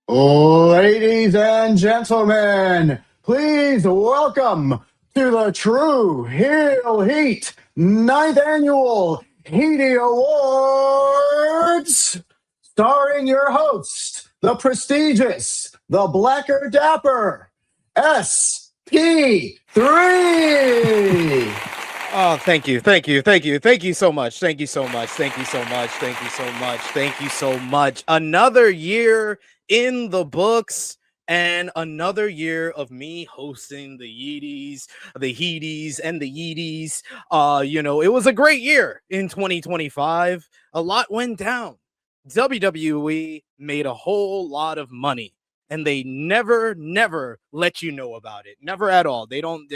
Ladies and gentlemen, please welcome to the True Heel Heat 9th Annual Heaty Awards, starring your host, the prestigious, the Blacker Dapper, SP3. Oh, thank you so much. Thank you so much. Another year in the books and another year of me hosting the Heaties, and the Yeeties. It was a great year in 2025. A lot went down. WWE made a whole lot of money. And they never let you know about it. Never at all. They don't,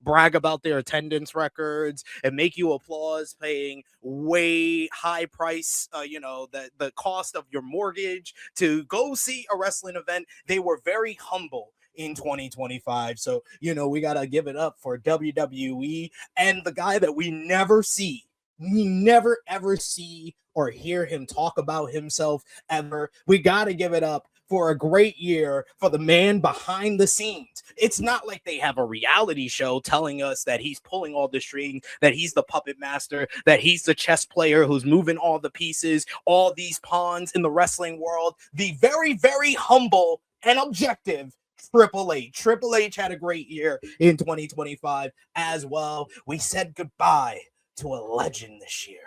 brag about their attendance records and make you applause paying way high price, the cost of your mortgage to go see a wrestling event. They were very humble in 2025. So, we got to give it up for WWE and the guy that we never see. We never ever see or hear him talk about himself ever. We got to give it up for a great year for the man behind the scenes. It's not like they have a reality show telling us that he's pulling all the strings, that he's the puppet master, that he's the chess player who's moving all the pieces, all these pawns in the wrestling world. The very, very humble and objective Triple H. Triple H had a great year in 2025 as well. We said goodbye to a legend this year.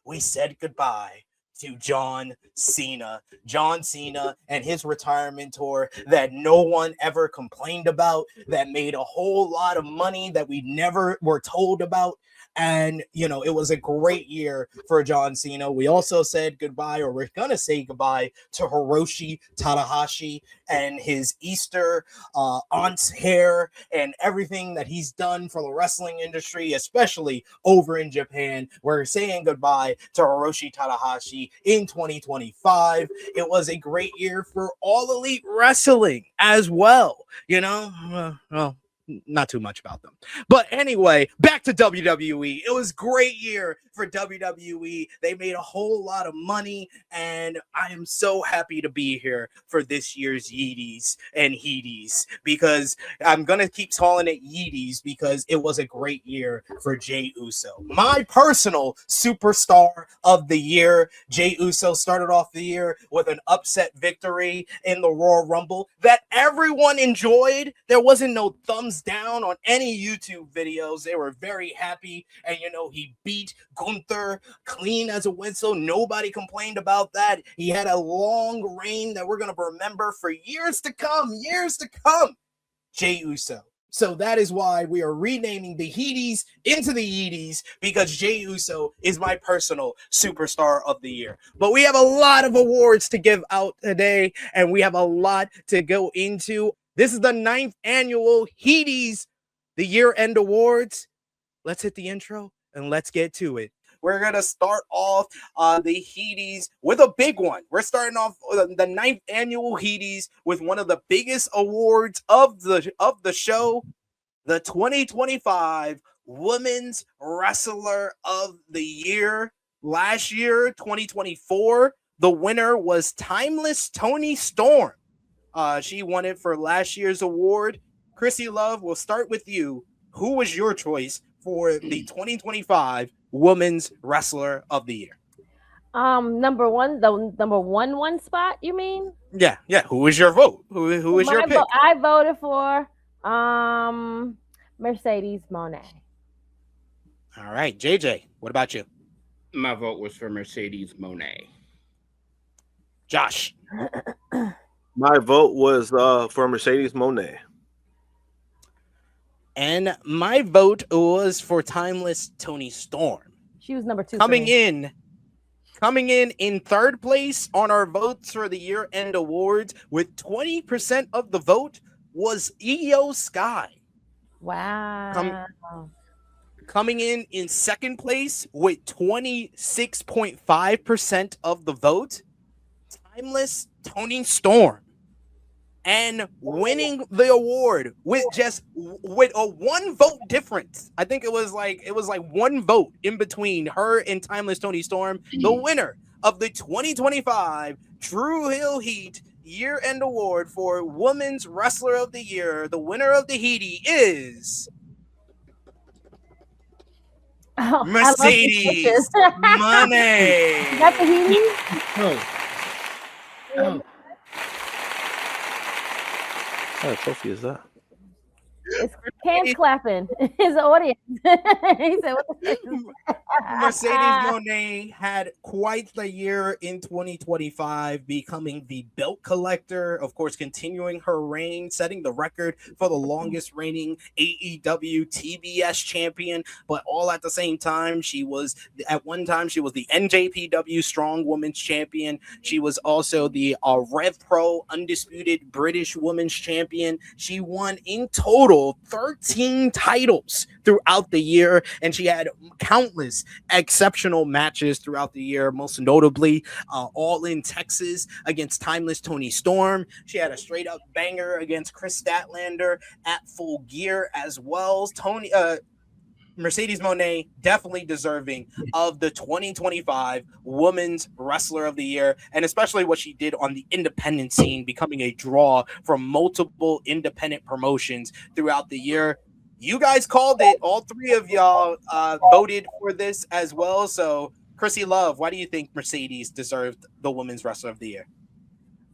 We said goodbye to John Cena and his retirement tour that no one ever complained about, that made a whole lot of money that we never were told about. And, it was a great year for John Cena. We also said goodbye, or we're going to say goodbye, to Hiroshi Tanahashi and his Easter aunt's hair and everything that he's done for the wrestling industry, especially over in Japan. We're saying goodbye to Hiroshi Tanahashi in 2025. It was a great year for All Elite Wrestling as well. Well, not too much about them. But anyway, back to WWE. It was a great year for WWE. They made a whole lot of money, and I am so happy to be here for this year's Yeeties and Heaties, because I'm going to keep calling it Yeeties because it was a great year for Jey Uso. My personal superstar of the year. Jey Uso started off the year with an upset victory in the Royal Rumble that everyone enjoyed. There wasn't no thumbs down on any YouTube videos. They were very happy, and he beat Gunther clean as a whistle. Nobody complained about that. He had a long reign that we're going to remember for years to come. Jey Uso. So that is why we are renaming the Heaties into the Yeeties, because Jey Uso is my personal superstar of the year. But we have a lot of awards to give out today, and we have a lot to go into. This is the 9th Annual Heaties, the year-end awards. Let's hit the intro and let's get to it. We're going to start off the Heaties with a big one. We're starting off the 9th Annual Heaties with one of the biggest awards of the show, the 2025 Women's Wrestler of the Year. Last year, 2024, the winner was Timeless Toni Storm. She won it for last year's award. Chrissy Love, we'll start with you. Who was your choice for the 2025 Women's Wrestler of the Year? Number one, the number one spot, you mean? Yeah. Who was your vote? Who was your pick? I voted for Mercedes Moné. All right, JJ, what about you? My vote was for Mercedes Moné. Josh. My vote was for Mercedes Moné. And my vote was for Timeless Toni Storm. She was number 2. Coming in third place on our votes for the year-end awards with 20% of the vote was Io Sky. Wow. Coming in second place with 26.5% of the vote, Timeless Toni Storm. And winning the award with a 1 vote difference. I think it was like 1 vote in between her and Timeless Toni Storm. The winner of the 2025 True Heel Heat year-end award for Women's Wrestler of the Year, the winner of the Heaty is Oh, Mercedes Moné. You got the Heaties? Oh. Oh. What kind of trophy is that? It's hands clapping. His audience. He said, "What the heck is Mercedes Moné had quite the year in 2025, becoming the belt collector, of course, continuing her reign, setting the record for the longest reigning AEW TBS champion, but all at the same time, at one time, she was the NJPW Strong Women's Champion. She was also the Rev Pro Undisputed British Women's Champion. She won in total 13 titles throughout the year, and she had countless exceptional matches throughout the year, most notably All in Texas against Timeless Toni Storm. She had a straight up banger against Chris Statlander at Full Gear as well. Mercedes Moné definitely deserving of the 2025 Women's Wrestler of the Year, and especially what she did on the independent scene, becoming a draw from multiple independent promotions throughout the year. You guys called it. All three of y'all voted for this as well. So, Chrissy Love, why do you think Mercedes deserved the Women's Wrestler of the Year?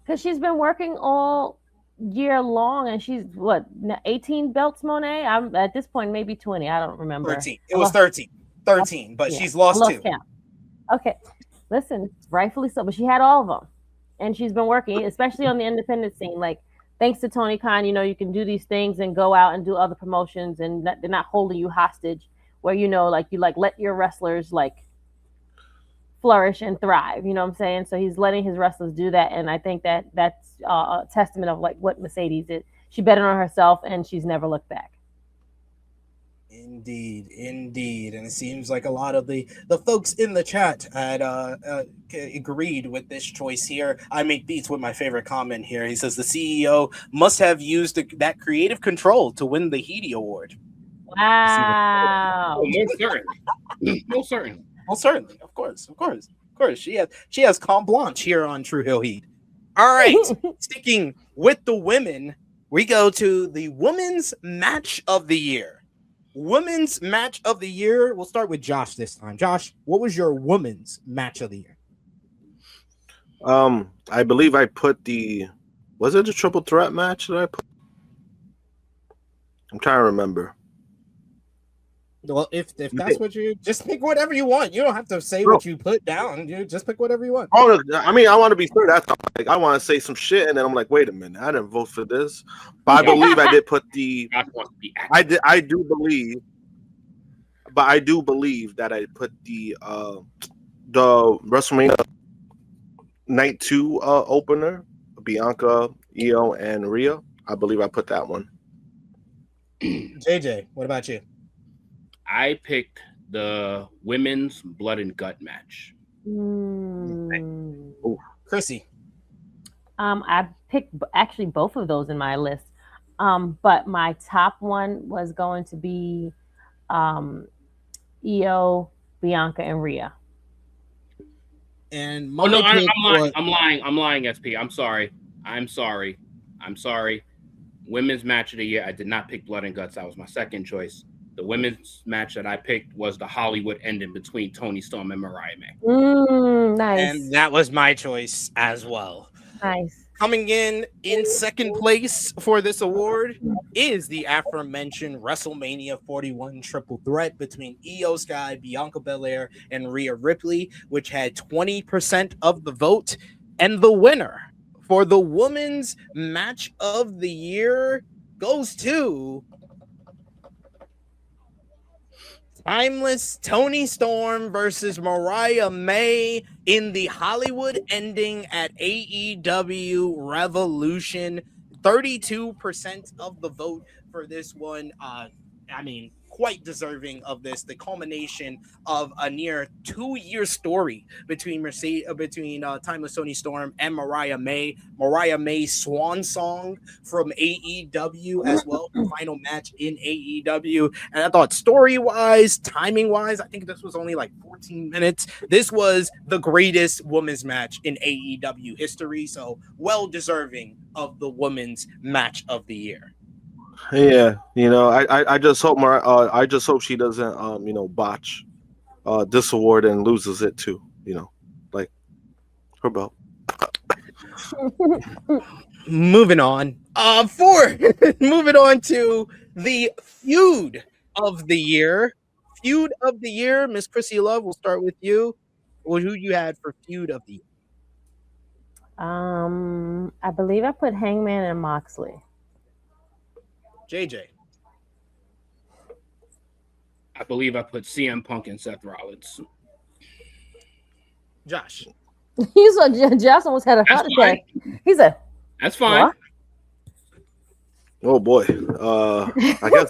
Because she's been working all year long, and she's 18 belts, Monet. I'm at this point maybe 20. I don't remember. 13. It was 13, but she's lost two. Count. Okay, listen, rightfully so, but she had all of them, and she's been working, especially on the independent scene. Like, thanks to Tony Khan, you can do these things and go out and do other promotions, and they're not holding you hostage. Where you let your wrestlers flourish and thrive. You know what I'm saying? So he's letting his wrestlers do that, and I think that's a testament of what Mercedes is. She betted on herself, and she's never looked back. Indeed, and it seems like a lot of the folks in the chat had agreed with this choice here. I make beats with my favorite comment here. He says the CEO must have used that creative control to win the Heaty Award. Wow! Most certainly. Well, certainly, of course. She has carte blanche here on True Hill Heat. All right, sticking with the women, we go to the Women's Match of the Year. Women's Match of the Year. We'll start with Josh this time. Josh, what was your Women's Match of the Year? I believe I put was it a triple threat match that I put? I'm trying to remember. Well, if that's what you just pick whatever you want. You don't have to say what you put down. You just pick whatever you want. Oh, I mean, I want to be fair. That's like I want to say some shit, and then I'm like, wait a minute, I didn't vote for this. But I believe I did put I do believe that I put the WrestleMania Night 2 opener, Bianca, Io, and Rhea. I believe I put that one. JJ, what about you? I picked the women's blood and gut match. Chrissy. I picked actually both of those in my list. But my top one was going to be Io, Bianca, and Rhea. And I'm lying, SP. I'm sorry. Women's match of the year. I did not pick blood and guts. That was my second choice. The women's match that I picked was the Hollywood ending between Toni Storm and Mariah May. Nice. And that was my choice as well. Nice. Coming in second place for this award is the aforementioned WrestleMania 41 triple threat between Io Sky, Bianca Belair, and Rhea Ripley, which had 20% of the vote. And the winner for the women's match of the year goes to Timeless Toni Storm versus Mariah May in the Hollywood ending at AEW Revolution. 32% of the vote for this one. quite deserving of this. The culmination of a near 2-year story between Timeless Toni Storm and Mariah May. Mariah May's swan song from AEW as well, final match in AEW. And I thought story-wise, timing-wise, I think this was only like 14 minutes. This was the greatest women's match in AEW history, so well deserving of the women's match of the year. Yeah, I just hope I just hope she doesn't botch this award and loses it too. Like her belt. Moving on. Moving on to the feud of the year. Feud of the year, Miss Chrissy Love. We'll start with you. Who you had for feud of the year? I believe I put Hangman and Moxley. JJ. I believe I put CM Punk and Seth Rollins. Josh. He saw Josh almost had a heart attack. He said, "That's fine." What? Oh boy. I guess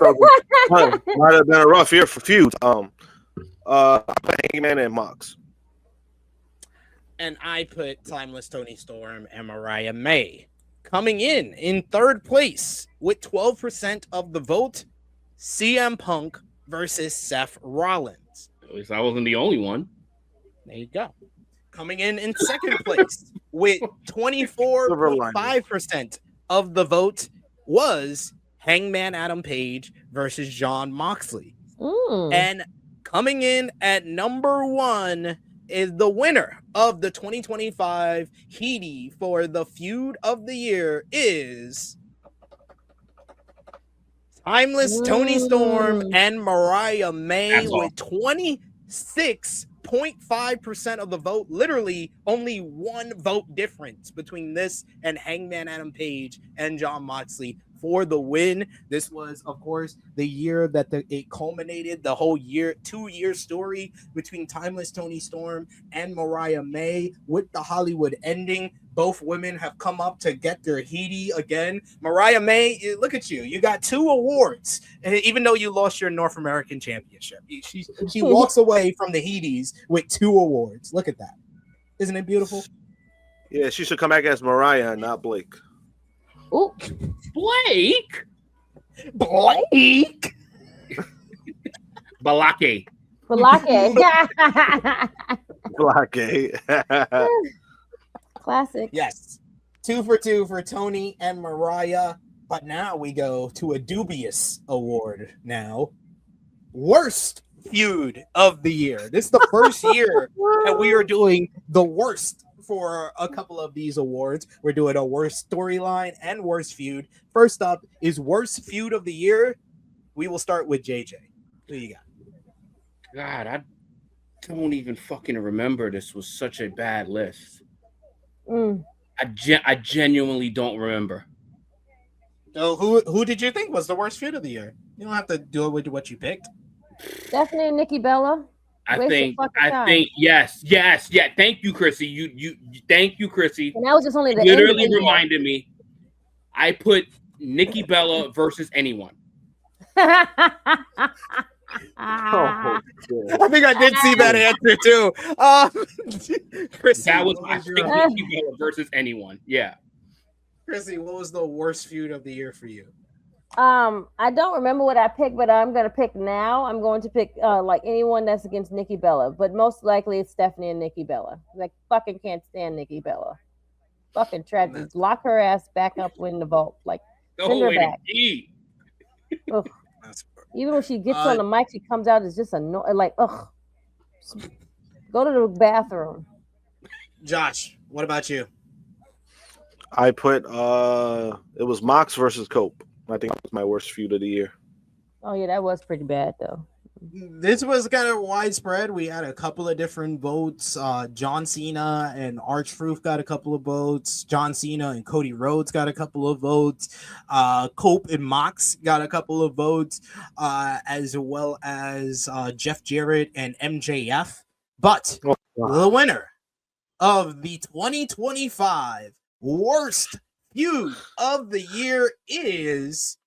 might have been a rough year for feuds. Hangman and Mox. And I put Timeless Toni Storm and Mariah May. Coming in third place with 12% of the vote, CM Punk versus Seth Rollins. At least I wasn't the only one. There you go. Coming in second place with 24.5% of the vote was Hangman Adam Page versus Jon Moxley. And coming in at number 1 is the winner of the 2025 Heaty for the feud of the year is Timeless Toni Storm and Mariah May with 26.5% of the vote. Literally only 1 vote difference between this and Hangman Adam Page and Jon Moxley for the win. This was, of course, the year that it culminated, the whole 2-year story between Timeless Toni Storm and Mariah May with the Hollywood ending. Both women have come up to get their Heaty again. Mariah May, look at you. You got 2 awards, even though you lost your North American Championship. She walks away from the Heaties with 2 awards. Look at that. Isn't it beautiful? Yeah, she should come back as Mariah and not Blake. Ooh. Blake. Balake. Balake. Classic. Yes. 2 for 2 for Toni and Mariah. But now we go to a dubious award now. Worst feud of the year. This is the first year that we are doing the worst for a couple of these awards. We're doing a worst storyline and worst feud. First up is worst feud of the year. We will start with JJ. Who you got? God, I don't even fucking remember. This was such a bad list. I genuinely don't remember. So who did you think was the worst feud of the year? You don't have to do it with what you picked. Definitely Nikki Bella. I think yes. Thank you, Chrissy. You thank you, Chrissy. And that was just only the literally reminded me. I put Nikki Bella versus anyone. Oh, I think I did see that answer too. Chrissy, that was my pick, Nikki Bella versus anyone. Yeah. Chrissy, what was the worst feud of the year for you? I don't remember what I picked, but I'm gonna pick now. I'm going to pick like anyone that's against Nikki Bella, but most likely it's Stephanie and Nikki Bella. Like fucking can't stand Nikki Bella. Fucking tragic. Lock her ass back up in the vault. Like send her back. Even when she gets on the mic, she comes out as just like ugh. Go to the bathroom. Josh, what about you? I put it was Mox versus Cope. I think that was my worst feud of the year. Oh yeah, that was pretty bad though. This was kind of widespread. We had a couple of different votes. John Cena and R-Truth got a couple of votes. John Cena and Cody Rhodes got a couple of votes. Cope and Mox got a couple of votes, as well as Jeff Jarrett and MJF. But the winner of the 2025 worst feud of the year is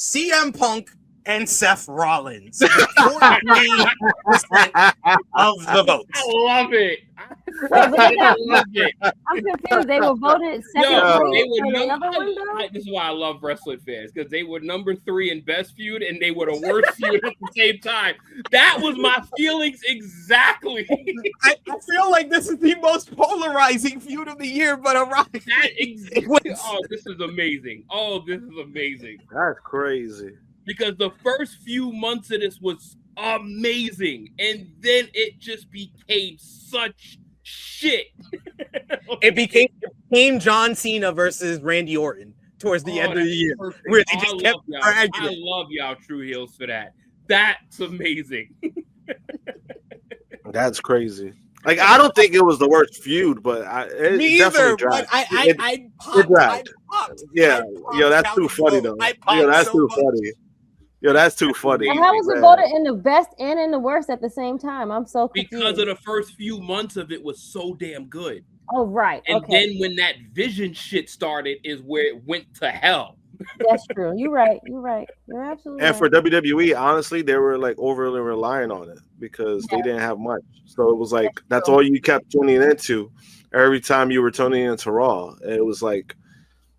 CM Punk and Seth Rollins. 43% of the votes. I love it. I love it. I'm confused. They were voted second Yo, place they were for the other one, though? this is why I love wrestling fans, because they were number 3 in best feud and they were the worst feud at the same time. That was my feelings exactly. I feel like this is the most polarizing feud of the year, but I'm right. Oh, this is amazing. Oh, this is amazing. That's crazy. Because the first few months of this was amazing, and then it just became such shit. It became John Cena versus Randy Orton towards the end of the year, where they just kept I love y'all true heels for that. That's amazing. That's crazy. Like, I don't think it was the worst feud, but it me either. But I popped. Yeah, yo, that's too funny though. Yo, that's too funny. Yo, that's too funny. And how was it voted in the best and in the worst at the same time? I'm so confused. Because of the first few months of it was so damn good. Oh, right. And then when that vision shit started is where it went to hell. That's true. You're right. You're absolutely right. And for WWE, honestly, they were like overly relying on it because they didn't have much. So it was like that's all you kept tuning into every time you were tuning into Raw. It was like,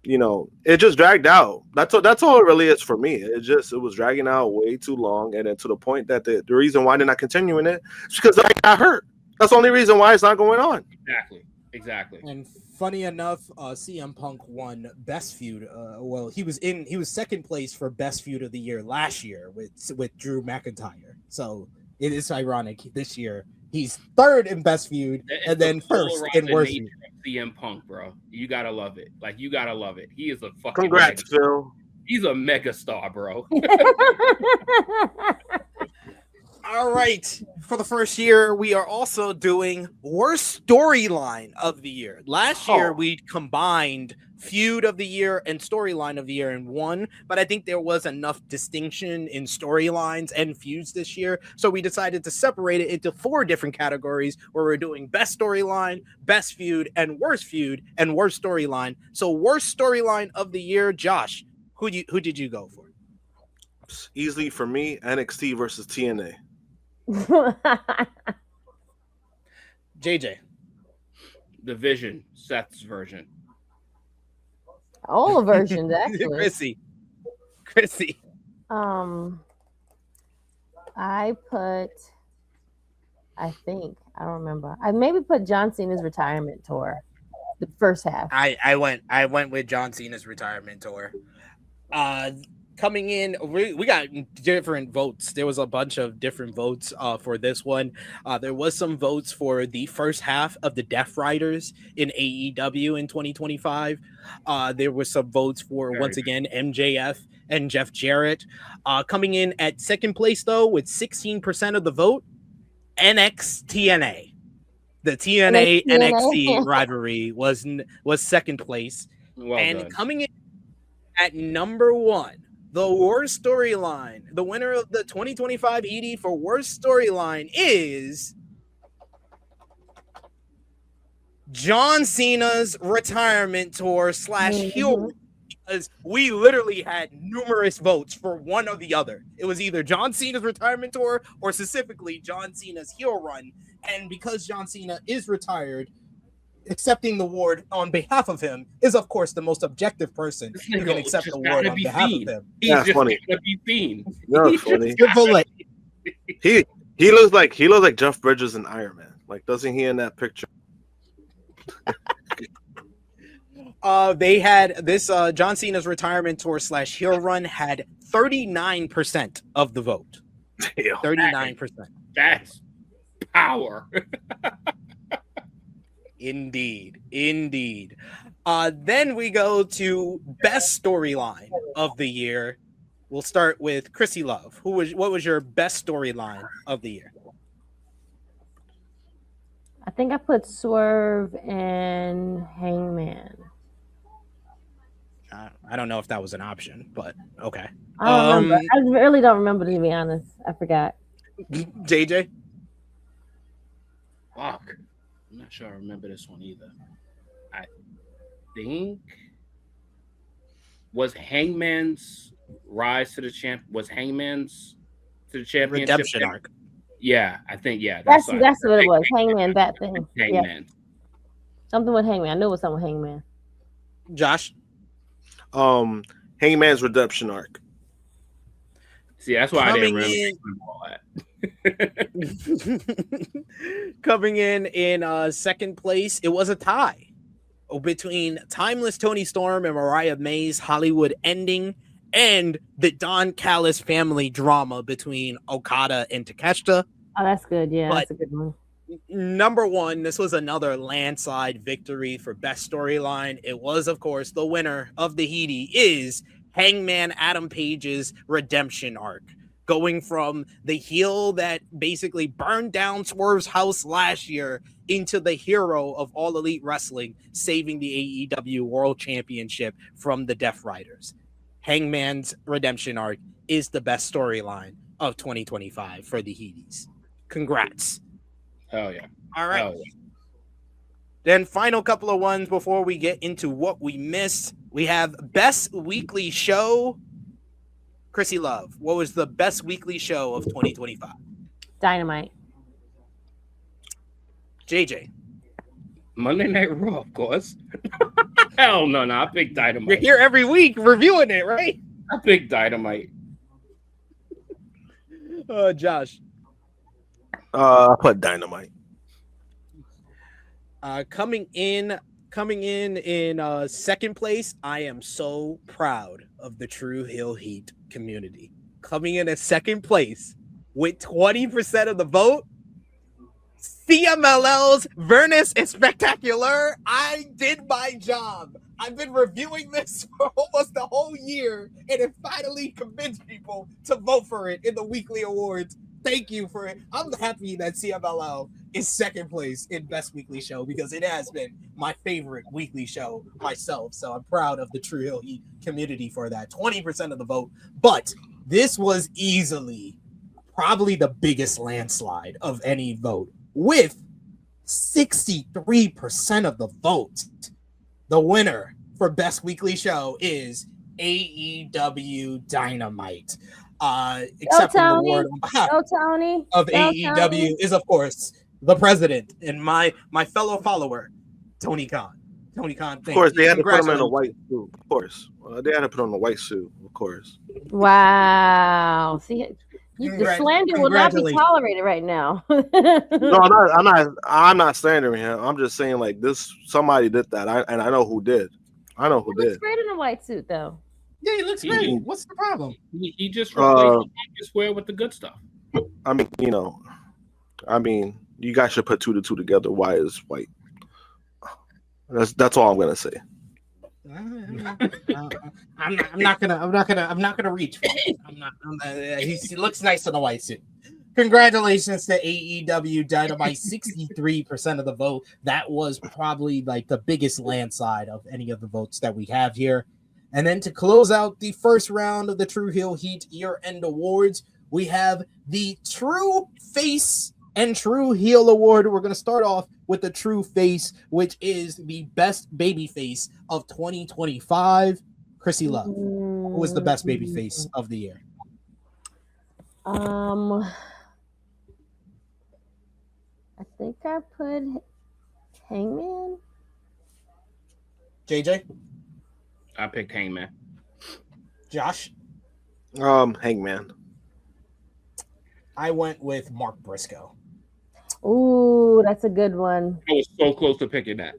you know, it just dragged out. That's all it really is for me. It was dragging out way too long, and then to the point that the reason why they're not continuing it is because I got hurt. That's the only reason why it's not going on. Exactly. And funny enough, CM Punk won Best Feud. Well, he was second place for Best Feud of the Year last year with Drew McIntyre. So it is ironic this year he's third in Best Feud and then first in Worst Feud. CM Punk, bro, you gotta love it. Like, you gotta love it. He is a fucking congrats, Phil. He's a mega star, bro. All right. For the first year, we are also doing worst storyline of the year. Last year, we combined feud of the year and storyline of the year in one, but I think there was enough distinction in storylines and feuds this year. So we decided to separate it into 4 different categories where we're doing best storyline, best feud, and worst storyline. So worst storyline of the year, Josh, who did you go for? Easily for me, NXT versus TNA. JJ. The Vision, Seth's version. All versions, actually. Chrissy. I don't remember. I maybe put John Cena's retirement tour, the first half. I went with John Cena's retirement tour. Coming in, we got different votes. There was a bunch of different votes for this one. There was some votes for the first half of the Death Riders in AEW in 2025. There was some votes for, once again, MJF and Jeff Jarrett. Coming in at second place, though, with 16% of the vote, NXT-TNA. The TNA-NXT rivalry was second place. Well and done. Coming in at number 1, the worst storyline, the winner of the 2025 ED for worst storyline is John Cena's retirement tour / heel, because we literally had numerous votes for one or the other. It was either John Cena's retirement tour or specifically John Cena's heel run. And because John Cena is retired, accepting the award on behalf of him is, of course, the most objective person who can accept the award on behalf of him. He's just funny. Gonna be seen. No, funny. He looks like Jeff Bridges in Iron Man. Like, doesn't he in that picture? They had this John Cena's retirement tour / heel run had 39% of the vote. 39%. That's power. Indeed. Then we go to best storyline of the year. We'll start with Chrissy Love. What was your best storyline of the year? I think I put Swerve and Hangman. I don't know if that was an option, but okay. I don't remember. I really don't remember, to be honest. I forgot. JJ? Fuck. I'm not sure I remember this one either. I think was Hangman's rise to the champ was Hangman's to the championship Redemption arc. Yeah, I think That's what it was. Hangman, that thing. Hangman. Yeah. Something with Hangman. I knew it was something with Hangman. Josh. Hangman's redemption arc. See, that's why I didn't really all that. Coming in second place, it was a tie between Timeless Toni Storm and Mariah May's Hollywood Ending, and the Don Callis family drama between Okada and Takeshita. Oh, that's good. Yeah, that's a good one. Number one, this was another landslide victory for best storyline. It was, of course, the winner of the Heaty is Hangman Adam Page's redemption arc, going from the heel that basically burned down Swerve's house last year into the hero of All Elite Wrestling, saving the AEW World Championship from the Death Riders. Hangman's redemption arc is the best storyline of 2025 for the Heaties. Congrats. Hell yeah. All right. Yeah. Then final couple of ones before we get into what we missed. We have best weekly show. Chrissy Love, what was the best weekly show of 2025? Dynamite. JJ. Monday Night Raw, of course. Hell no, I picked Dynamite. You're here every week reviewing it, right? I picked Dynamite. Josh. I put Dynamite. Coming in second place, I am so proud of the True Heel Heat community. Coming in at second place with 20% of the vote, CMLL's Vernus is Spectacular. I did my job. I've been reviewing this for almost the whole year, and it finally convinced people to vote for it in the weekly awards. Thank you for it. I'm happy that CMLL is second place in Best Weekly Show because it has been my favorite weekly show myself. So I'm proud of the True Heel Heat community for that. 20% of the vote. But this was easily probably the biggest landslide of any vote with 63% of the vote. The winner for Best Weekly Show is AEW Dynamite. Accepting the award on behalf of AEW is, of course, the president and my fellow follower, Tony Khan. Tony Khan, of course, they had to put him in a white suit. Of course, they had to put on a white suit. Of course. Wow. See, the slander will not be tolerated right now. No, I'm not slandering him. I'm just saying, like, this. Somebody did that, and I know who did. I know who did. Looks great in a white suit, though. Yeah, he looks great. What's the problem? He just replaced the square with the good stuff. I mean, you guys should put 2 to 2 together. Why is white? That's all I'm gonna say. I'm not gonna reach for it. He looks nice in a white suit. Congratulations to AEW Dynamite, 63% of the vote. That was probably like the biggest landslide of any of the votes that we have here. And then to close out the first round of the True Heel Heat year-end awards, we have the True Face and True Heel Award. We're going to start off with the True Face, which is the best baby face of 2025. Chrissy Love, who was the best baby face of the year? I think I put Hangman. JJ? I picked Hangman. Josh? Hangman. I went with Mark Briscoe. Ooh, that's a good one. I was so close to picking that.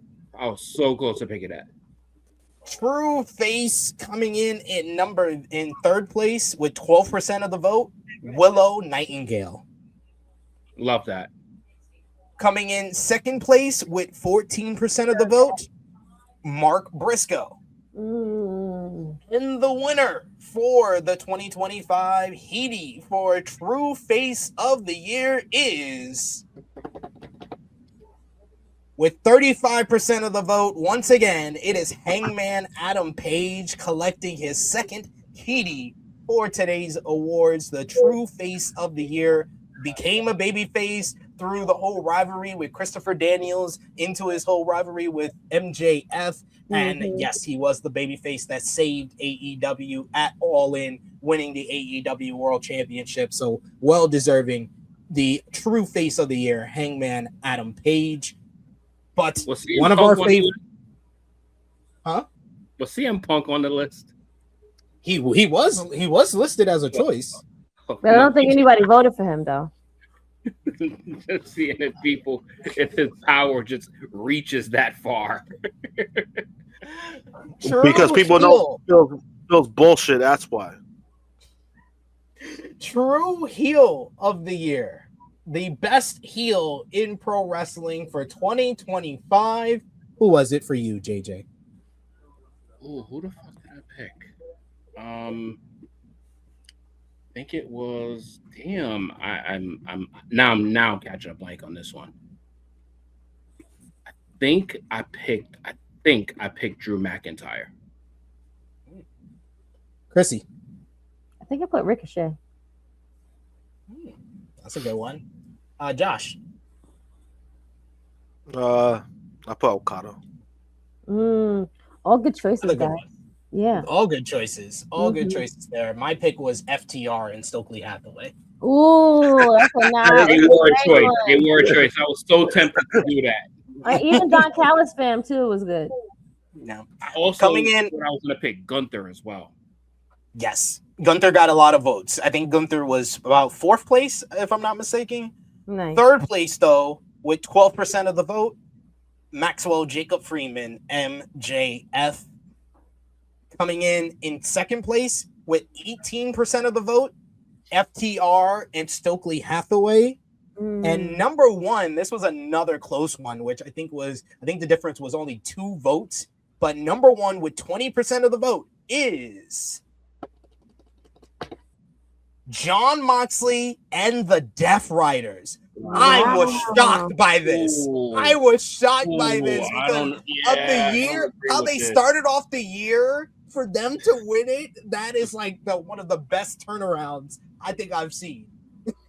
True Face coming in third place with 12% of the vote, Willow Nightingale. Love that. Coming in second place with 14% of the vote, Mark Briscoe. And the winner for the 2025 Heaty for True Face of the Year is, with 35% of the vote, once again, it is Hangman Adam Page collecting his second Heaty for today's awards. The True Face of the Year became a babyface, through the whole rivalry with Christopher Daniels into his whole rivalry with MJF. And yes, he was the babyface that saved AEW at All In, winning the AEW World Championship. So well deserving the true face of the year, Hangman Adam Page. But one of our favorite, Was CM Punk on the list? He was listed as a choice. But I don't think anybody voted for him though. Just seeing if his power just reaches that far. Because people know feels bullshit. That's why. True heel of the year, the best heel in pro wrestling for 2025. Who was it for you, JJ? Oh, who the fuck did I pick? I think it was. Damn, I'm now catching a blank on this one. I think I picked Drew McIntyre. Chrissy. I think I put Ricochet. That's a good one. Josh. I put Okada. All good choices, guys. Yeah. All good choices. All good choices there. My pick was FTR and Stokely Hathaway. Ooh, that's a nice. They were a choice. They were a choice. I was so tempted to do that. Even Don Callis fam too was good. No. Also, coming in, I was going to pick Gunther as well. Yes. Gunther got a lot of votes. I think Gunther was about 4th place, if I'm not mistaken. Nice. 3rd place, though, with 12% of the vote, Maxwell Jacob Freeman, MJF. Coming in 2nd place with 18% of the vote, FTR and Stokely Hathaway. And number 1, this was another close one, which I think the difference was only 2 votes. But number 1 with 20% of the vote is Jon Moxley and the Death Riders. Wow. I was shocked by this. I was shocked by this because of the year, how they started off the year. For them to win it, that is like one of the best turnarounds I think I've seen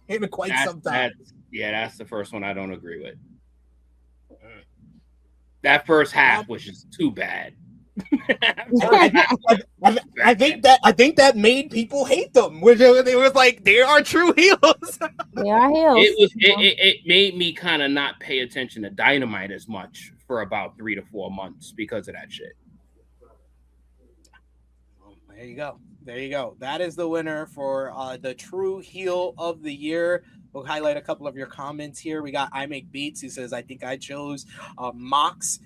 in quite some time. That's the first one I don't agree with. That first half was just too bad. I think that made people hate them. Which they was like, they are true heels. They are heels. It made me kind of not pay attention to Dynamite as much for about 3 to 4 months because of that shit. There you go. That is the winner for the true heel of the year. We'll highlight a couple of your comments here. We got I Make Beats, who says, I think I chose Mox.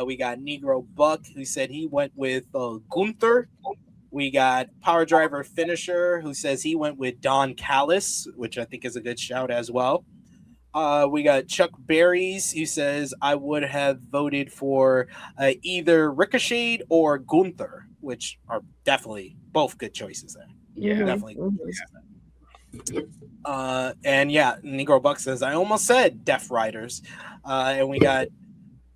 We got Negro Buck, who said he went with Gunther. We got Power Driver Finisher, who says he went with Don Callis, which I think is a good shout as well. We got Chuck Berries, who says I would have voted for either Ricochet or Gunther, which are definitely both good choices there. Yeah, definitely good choices there. And yeah, Negro Buck says I almost said Death Riders. And we got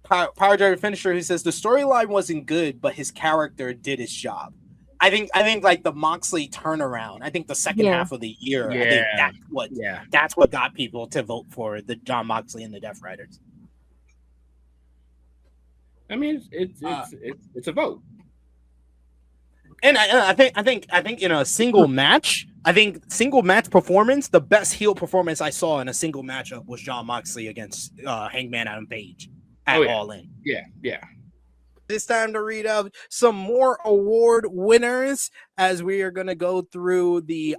Power Driver Finisher, who says the storyline wasn't good, but his character did his job. I think like the Moxley turnaround. I think the second half of the year. I think that's what got people to vote for the Jon Moxley and the Death Riders. I mean, it's a vote. And I think in a single match, single match performance, the best heel performance I saw in a single matchup was Jon Moxley against Hangman Adam Page at All In. Yeah. It's time to read out some more award winners as we are going to go through the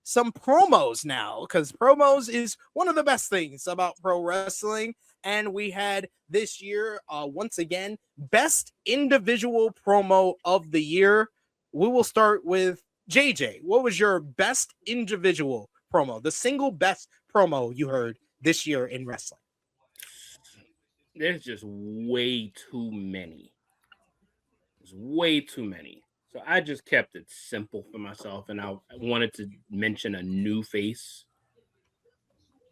some promos now, because promos is one of the best things about pro wrestling. And we had this year, once again, best individual promo of the year. We will start with JJ. What was your best individual promo? The single best promo you heard this year in wrestling? There's just way too many. There's way too many. So I just kept it simple for myself, and I wanted to mention a new face.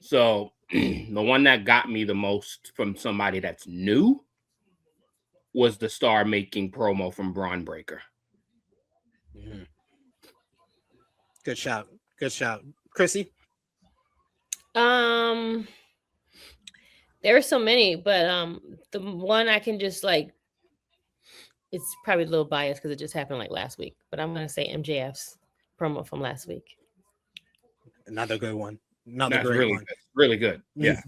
So the one that got me the most from somebody that's new was the star-making promo from Braun Breaker. Mm-hmm. Good shout. Chrissy? There are so many, but the one I can just like, it's probably a little biased because it just happened like last week, but I'm gonna say MJF's promo from last week. Another good one. Another That's great really one. good. Really good. Yeah,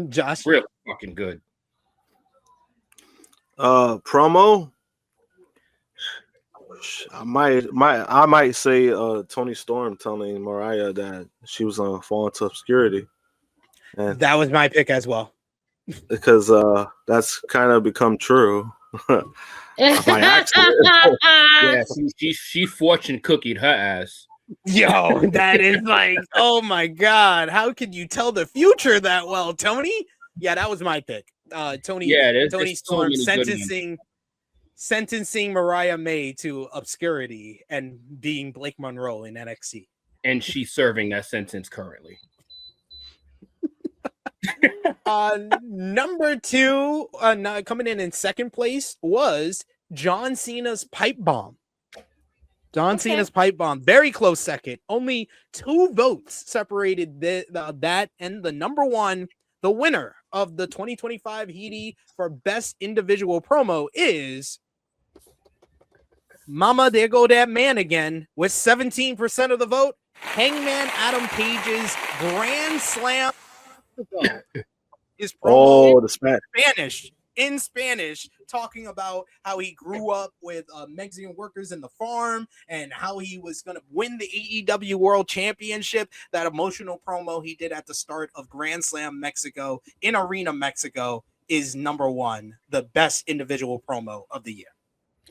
Josh. really fucking good. Promo. I might say Toni Storm telling Mariah that she was gonna fall into obscurity, and That was my pick as well. because that's kind of become true by accident. Yeah, she fortune cookied her ass. Yo, that is like, oh my god, how can you tell the future that well, Tony? Yeah, that was my pick. Tony. Yeah, there's Toni so Storm many good ones. sentencing Mariah May to obscurity and being Blake Monroe in NXT. And she's serving that sentence currently. Number two, coming in second place was John Cena's pipe bomb. Cena's pipe bomb, very close second. Only 2 votes separated that and the number one. The winner of the 2025 Heaty for best individual promo is Mama, there go that man again with 17% of the vote. Hangman Adam Page's Grand Slam. His promo in Spanish, talking about how he grew up with Mexican workers in the farm and how he was going to win the AEW World Championship. That emotional promo he did at the start of Grand Slam Mexico in Arena Mexico is number one, the best individual promo of the year.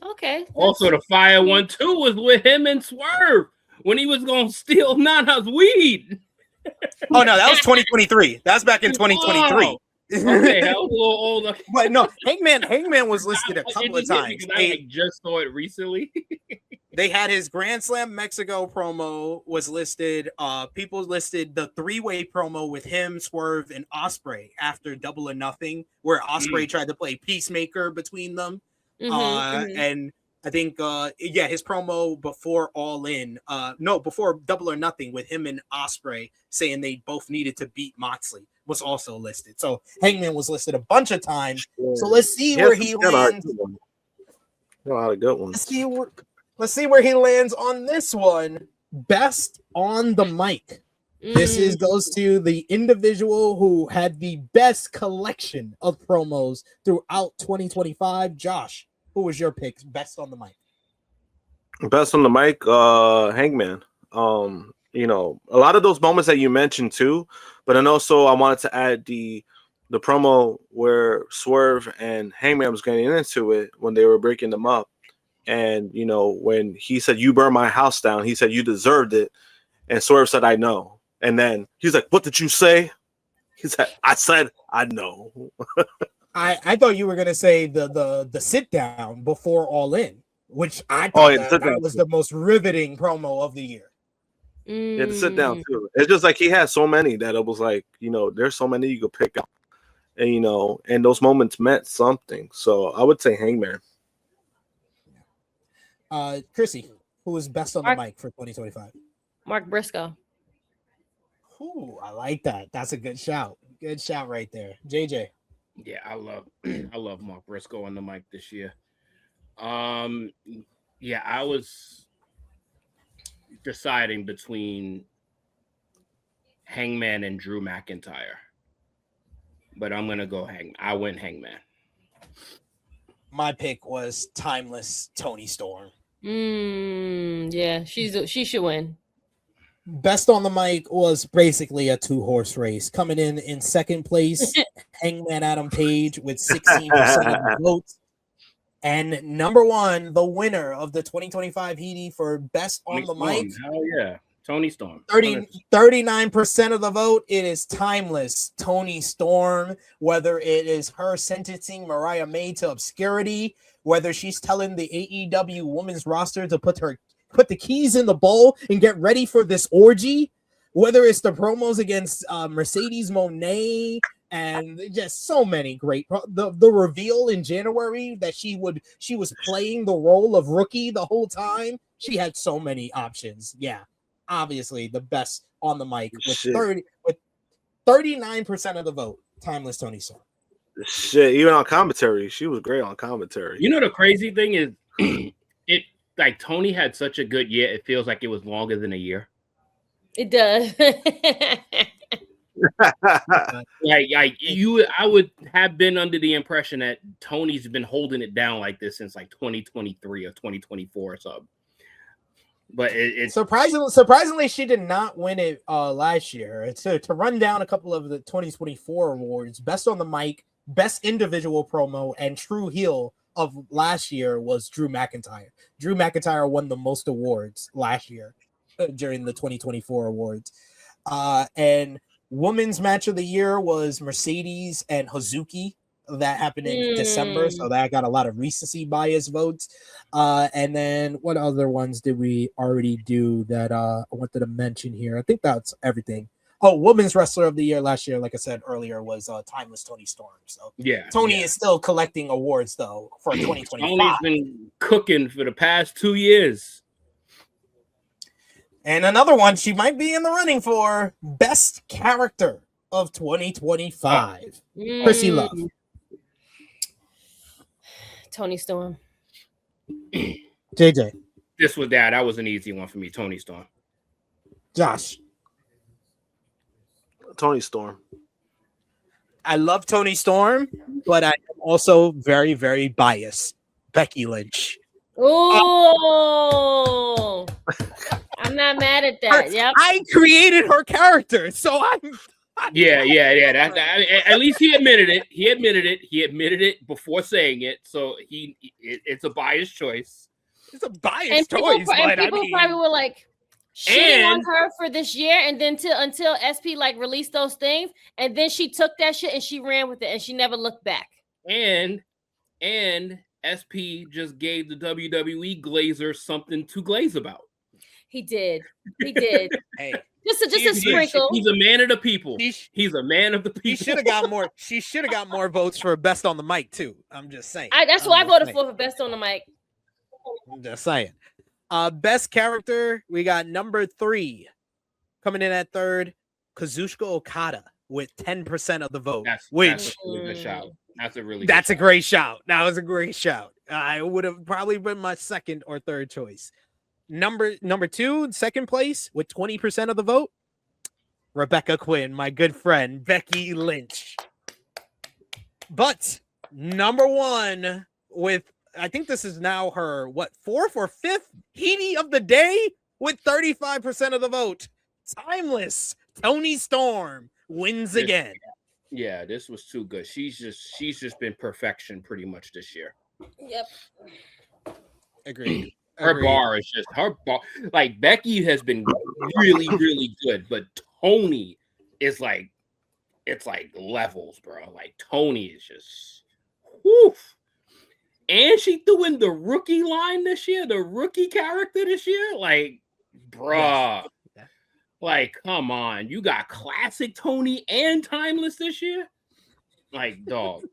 Okay. Also, the fire one too was with him and Swerve when he was gonna steal Nana's weed. Oh no, that was 2023. That's back in 2023. Oh, okay, that was a little older. But no, Hangman was listed a couple of times. I just saw it recently. They had his Grand Slam Mexico promo was listed. People listed the 3-way promo with him, Swerve, and Ospreay after Double or Nothing, where Ospreay tried to play peacemaker between them. And I think his promo before All In, before Double or Nothing with him and Ospreay saying they both needed to beat Moxley was also listed. So Hangman was listed a bunch of times. Yeah. So let's see where he lands. A lot of good ones. Let's see where he lands on this one. Best on the mic. This goes to the individual who had the best collection of promos throughout 2025. Josh, who was your pick? Best on the mic. Best on the mic, Hangman. A lot of those moments that you mentioned too, but then also I wanted to add the promo where Swerve and Hangman was getting into it when they were breaking them up. And, when he said, "You burned my house down," he said, "You deserved it." And Swerve said, "I know." And then he's like, "What did you say?" He said, "I said, I know." I thought you were going to say the sit down before All In, which I thought that was the most riveting promo of the year. Yeah, to sit down too. It's just like he had so many that it was like, there's so many you could pick up. And, and those moments meant something. So I would say Hangman. Chrissy, who was best on the mic for 2025? Mark Briscoe. Ooh, I like that. That's a good shout. Good shout right there. JJ. Yeah, I love Mark Briscoe on the mic this year. Yeah, I was deciding between Hangman and Drew McIntyre, but I'm gonna go Hangman. I went Hangman. My pick was timeless Toni Storm. Yeah, she should win. Best on the mic was basically a 2-horse race. Coming in second place, Hangman Adam Page with 16% of the votes. And number one, the winner of the 2025 Heaty for best on the mic. Hell yeah. Toni Storm. 39% of the vote. It is timeless Toni Storm, whether it is her sentencing Mariah May to obscurity, whether she's telling the AEW women's roster to put the keys in the bowl and get ready for this orgy, whether it's the promos against Mercedes Moné and just so many great the reveal in January that she was playing the role of rookie the whole time. She had so many options. Yeah, obviously the best on the mic with 39% of the vote. Timeless Toni Storm. Shit, even on commentary, she was great on commentary. You know the crazy thing is, it like Toni had such a good year. It feels like it was longer than a year. It does. I would have been under the impression that Tony's been holding it down like this since like 2023 or 2024 or something. But it's surprisingly, she did not win it last year. To run down a couple of the 2024 awards, best on the mic, best individual promo, and true heel of last year was Drew McIntyre. Drew McIntyre won the most awards last year during the 2024 awards. And women's match of the year was Mercedes and Hazuki. That happened in December, so that got a lot of recency bias votes. And then what other ones did we already do that I wanted to mention here? I think that's everything. Oh, women's wrestler of the year last year, like I said earlier, was Timeless Toni Storm. So Toni is still collecting awards though for 2025. Toni's been cooking for the past 2 years. And another one she might be in the running for best character of 2025. Chrissy Love. Toni Storm. JJ. That was an easy one for me. Toni Storm. Josh. Toni Storm. I love Toni Storm, but I'm also very, very biased. Becky Lynch. Oh, I'm not mad at that. Yep. I created her character, so I'm. Yeah. At least he admitted it. He admitted it before saying it. So it's a biased choice. It's a biased choice. People probably were like shitting on her for this year, and then until SP like released those things, and then she took that shit and she ran with it, and she never looked back. And SP just gave the WWE Glazer something to glaze about. He did. Hey. Just a sprinkle. He's a man of the people. He's a man of the people. She should have got more. She should have got more votes for best on the mic too. I'm just saying. That's what I voted for best on the mic. I'm just saying. Best character, we got number 3 coming in at third, Kazuchika Okada with 10% of the vote. That's a really good shout. That's a great shout. That was a great shout. I would have probably been my second or third choice. Number 2, second place with 20% of the vote, Rebecca Quinn, my good friend Becky Lynch. But number 1 with, I think this is now her 4th or 5th Heatie of the day with 35% of the vote. Timeless Toni Storm wins again. Yeah, this was too good. She's just been perfection pretty much this year. Yep. Agreed. Her bar is just her bar. Like Becky has been really, really good, but Toni is like, it's like levels, bro. Like Toni is just, whew. And she doing the rookie line this year, the rookie character this year. Like, bruh. Yes. Like, come on. You got classic Toni and timeless this year? Like, dog.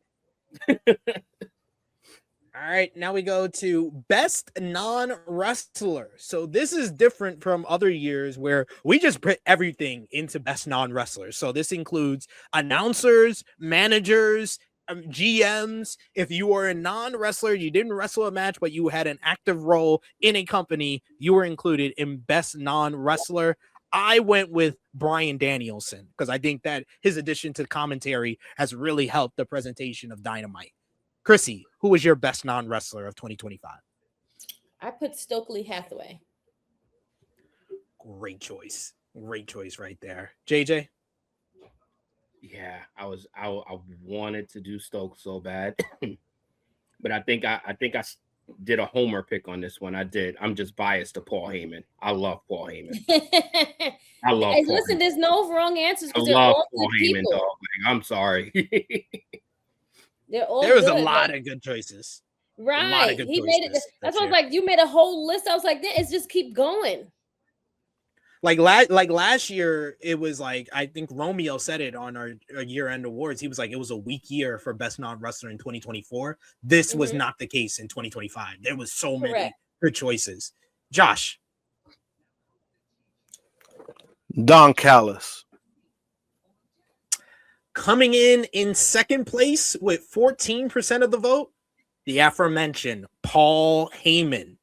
All right, now we go to best non-wrestler. So this is different from other years where we just put everything into best non-wrestler. So this includes announcers, managers, GMs. If you were a non-wrestler, you didn't wrestle a match, but you had an active role in a company, you were included in best non-wrestler. I went with Bryan Danielson because I think that his addition to commentary has really helped the presentation of Dynamite. Chrissy, who was your best non-wrestler of 2025? I put Stokely Hathaway. Great choice. Great choice right there. JJ? Yeah, I wanted to do Stokes so bad. But I think I did a homer pick on this one. I did. I'm just biased to Paul Heyman. I love Paul Heyman. I love Paul listen, Heyman. There's no wrong answers I because they're love all Paul good Heyman, people. dog. Like, I'm sorry. There was a lot of good choices. Right. He made it. That's why I was like, you made a whole list. I was like, it's just keep going. Like last year, it was like, I think Romeo said it on our year-end awards. He was like, it was a weak year for best non-wrestler in 2024. This was not the case in 2025. There was so many good choices. Josh. Don Callis. Coming in second place with 14% of the vote, the aforementioned Paul Heyman.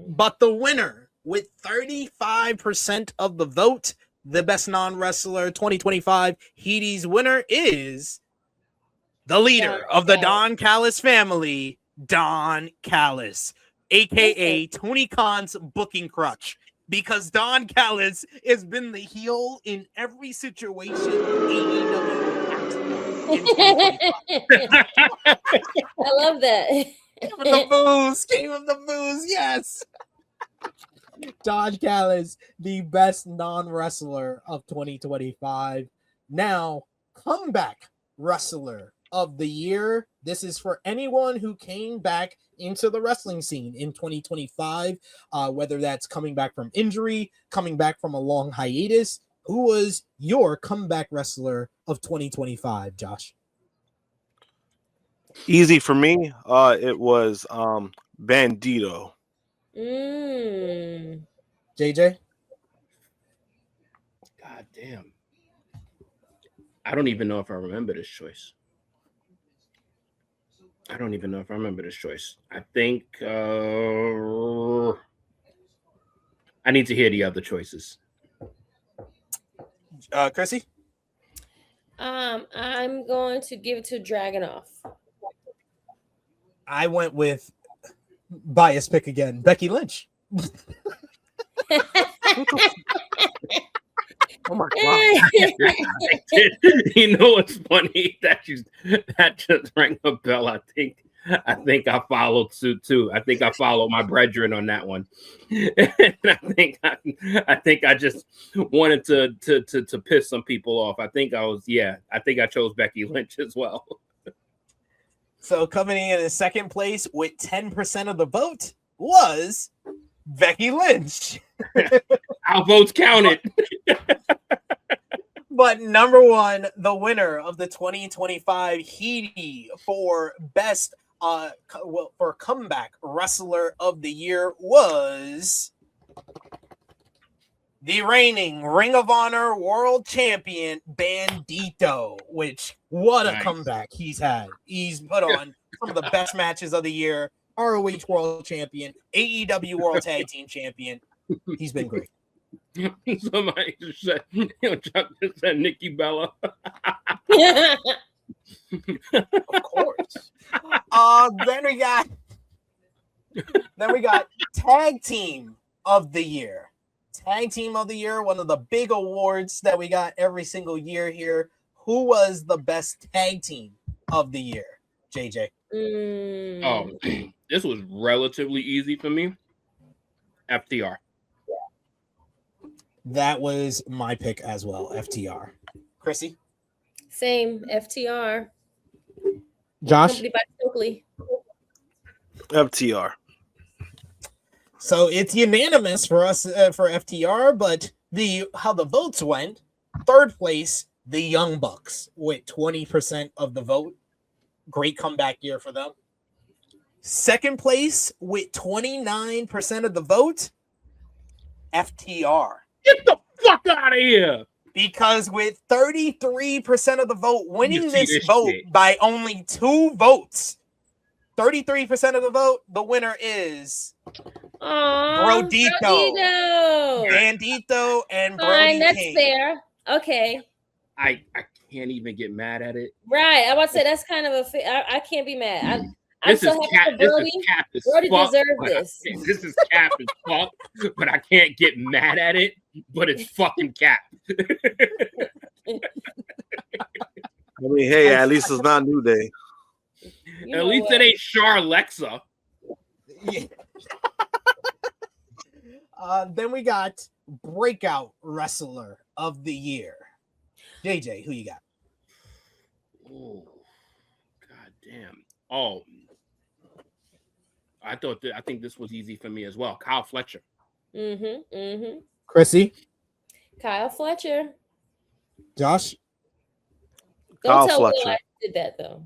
But the winner with 35% of the vote, the best non-wrestler 2025 Heaties winner is the leader of the Don Callis family, Don Callis, aka Tony Khan's booking crutch. Because Don Callis has been the heel in every situation AEW has in 2025. I love that. King of the booze, yes. Don Callis, the best non-wrestler of 2025. Now, comeback wrestler of the year. This is for anyone who came back into the wrestling scene in 2025, whether that's coming back from injury, coming back from a long hiatus. Who was your comeback wrestler of 2025, Josh? Easy for me. It was Bandido. JJ? God damn. I don't even know if I remember this choice. I think I need to hear the other choices. Chrissy? I'm going to give it to Dragunov. I went with bias pick again, Becky Lynch. Oh my god! You know what's funny? That just rang a bell. I think I followed suit too. I think I followed my brethren on that one. And I think I just wanted to piss some people off. I think I chose Becky Lynch as well. So coming in second place with 10% of the vote was Becky Lynch. Our votes counted. But number one, the winner of the 2025 Heaty for best for comeback wrestler of the year was the reigning Ring of Honor World Champion Bandido. Which what a comeback he's had. He's put on some of the best matches of the year. ROH World Champion, AEW World Tag Team Champion. He's been great. Somebody just said, Chuck just said Nikki Bella. Of course. Then we got Tag Team of the Year. Tag Team of the Year, one of the big awards that we got every single year here. Who was the best tag team of the year, JJ? Oh, this was relatively easy for me. FTR. That was my pick as well, FTR. Chrissy? Same, FTR. Josh? Company by Stokely. FTR. So it's unanimous for us for FTR, but how the votes went, third place, the Young Bucks with 20% of the vote. Great comeback year for them. Second place with 29% of the vote, FTR. Get the fuck out of here. Because with 33% of the vote, winning this vote by only 2 votes, 33% of the vote, the winner is Brodido. Bandito and Brody that's King. fair. Okay. I can't even get mad at it. Right. I would say that's kind of I can't be mad. I'm so happy for Brody. Brody deserved this. This is cap as fuck, but I can't get mad at it. But it's fucking cap. I mean, hey, at least it's not New Day. At least it ain't Charlexa. Yeah. Then we got Breakout Wrestler of the Year. JJ, who you got? Oh, god damn. Oh, I think this was easy for me as well. Kyle Fletcher. Chrissy? Kyle Fletcher. Josh? Don't tell Will I did that though.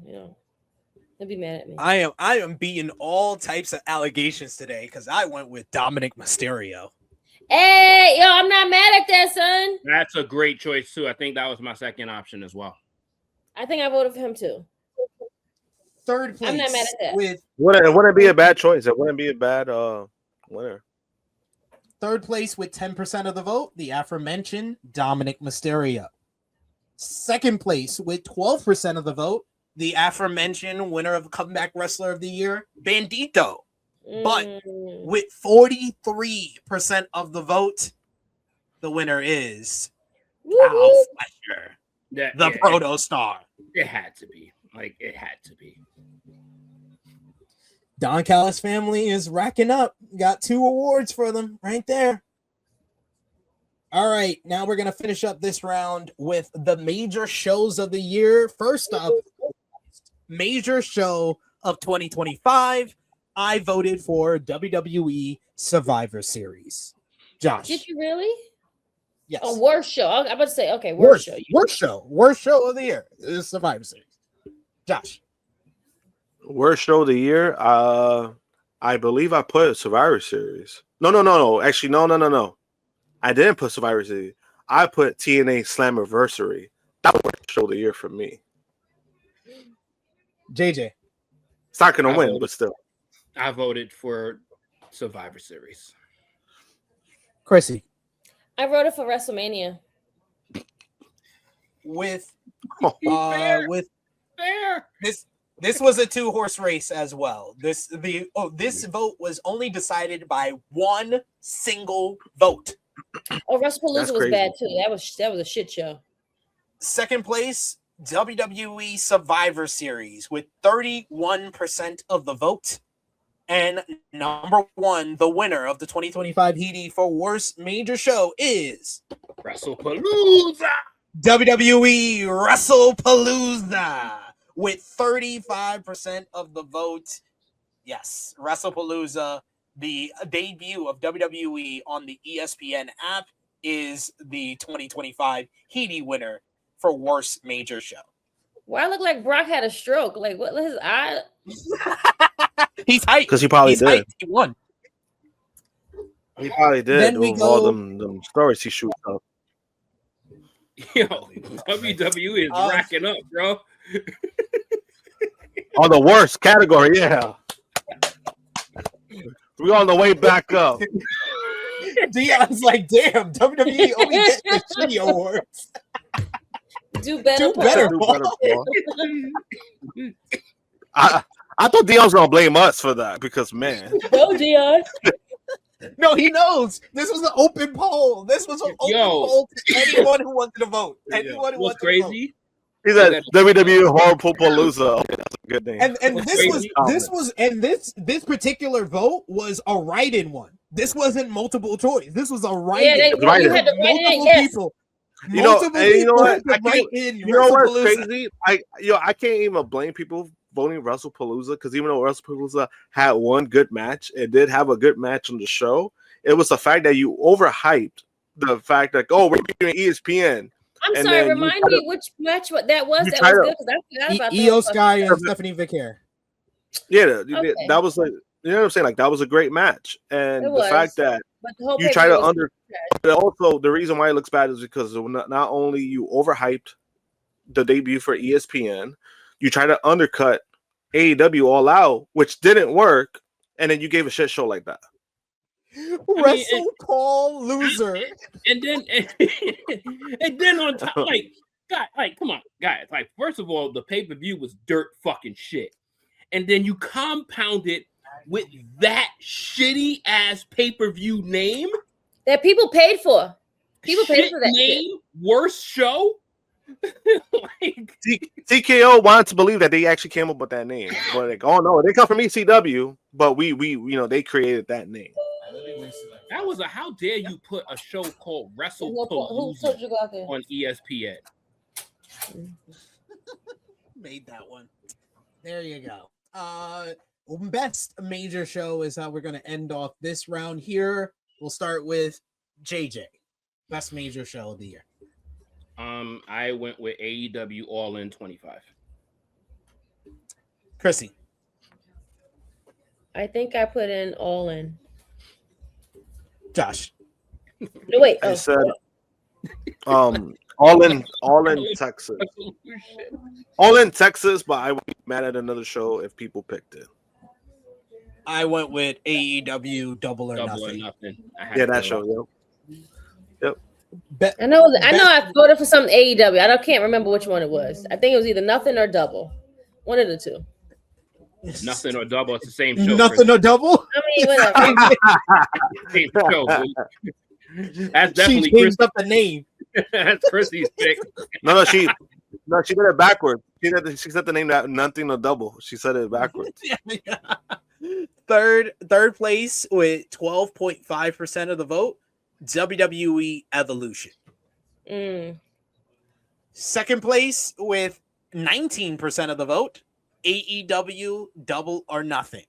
He'll be mad at me. I am beating all types of allegations today because I went with Dominic Mysterio. Hey, yo, I'm not mad at that, son. That's a great choice too. I think that was my second option as well. I think I voted for him too. Third place. I'm not mad at that. With It wouldn't be a bad choice. It wouldn't be a bad winner. third place with 10% of the vote, the aforementioned Dominic Mysterio. Second place with 12% of the vote, the aforementioned winner of Comeback Wrestler of the Year, Bandido. But with 43% of the vote, the winner is Al Fletcher, the Proto Star. It had to be. Like, it had to be. Don Callis family is racking up. Got 2 awards for them right there. All right, now we're going to finish up this round with the major shows of the year. First up, major show of 2025. I voted for WWE Survivor Series. Josh. Did you really? Yes. Oh, worst show. I'm about to say, okay, worst show. Worst show of the year is Survivor Series. Josh. Worst show of the year. I believe I put Survivor Series. No. Actually, no. I didn't put Survivor Series. I put TNA Slammiversary. That was worst show of the year for me. JJ. It's not gonna win, but still. I voted for Survivor Series. Chrissy. I voted for WrestleMania. With Fair. This was a 2-horse race as well. This vote was only decided by one single vote. Oh, WrestlePalooza was crazy. bad too. That was a shit show. Second place, WWE Survivor Series with 31% of the vote. And number one, the winner of the 2025 Heaty for worst major show is WrestlePalooza. WWE WrestlePalooza with 35% of the vote. Yes, WrestlePalooza, the debut of WWE on the ESPN app, is the 2025 Heaty winner for worst major show. Why look like Brock had a stroke? Like what? His eye? He's hyped. Because he probably did. Hyped. He won. He probably did. Then we with all go- them stories he shoots up. Yo, WWE is racking up, bro. On the worst category, yeah. We're on the way back up. Dion's like, damn, WWE only gets the shitty awards. Do better. Do better. Do better, Paul. I thought Dion was gonna blame us for that because man, Go, Dion. No, he knows. This was an open poll. This was an open poll to anyone who wanted to vote. Anyone who What's wanted to vote. crazy? he said WWE Horrible Palooza. Okay, that's a good name. And What's this particular vote was a write-in one. This wasn't multiple choice. This was a write-in. Yeah, you had to write it in. Yes. People. You know, Multiple and you know people what? could write in You know what's WrestlePalooza. crazy? I can't even blame people voting WrestlePalooza because even though WrestlePalooza had one good match, it did have a good match on the show. It was the fact that you overhyped the fact that we're doing ESPN. I'm And sorry. then Remind me which match that was. you That try was to- good because I forgot about Io that. Sky and Stephanie Vicaire. Yeah, Okay. that was like, you know what I'm saying? Like that was a great match, and It the was. fact that But the whole you try to pay-per-view was but also the reason why it looks bad is because not only you overhyped the debut for ESPN, you try to undercut AEW All Out, which didn't work, and then you gave a shit show like that. Wrestle Paul loser. And then on top, come on, guys. Like, first of all, the pay-per-view was dirt fucking shit. And then you compound it with that shitty ass pay-per-view name. that people paid for. People paid Shit for that shit. name, worst show. Like, TKO wanted to believe that they actually came up with that name, but like, oh no, they come from ECW, but we they created that name. that was how dare you put a show called Who WrestlePalooza told you to go out there? on ESPN? Made that one. There you go. Best major show is how we're going to end off this round here. We'll start with JJ. Best major show of the year. I went with AEW All In 25. Chrissy. I think I put in All In. Josh. No, wait. I Oh, said, all in Texas, all in Texas. But I would be mad at another show if people picked it. I went with AEW Double or Double or Nothing. nothing. I had Yeah, to that go. show. Yep. Be- I know. I voted for some AEW. Can't remember which one it was. I think it was either nothing or double. One of the two. Nothing or double. It's the same show. Nothing or double. I mean, whatever. Same show. That's definitely She changed up the name. That's Chrissy's pick. No, she did it backwards. She said the name that Nothing or Double. She said it backwards. Third place with 12.5% of the vote, WWE Evolution. Second place with 19% of the vote, AEW Double or Nothing.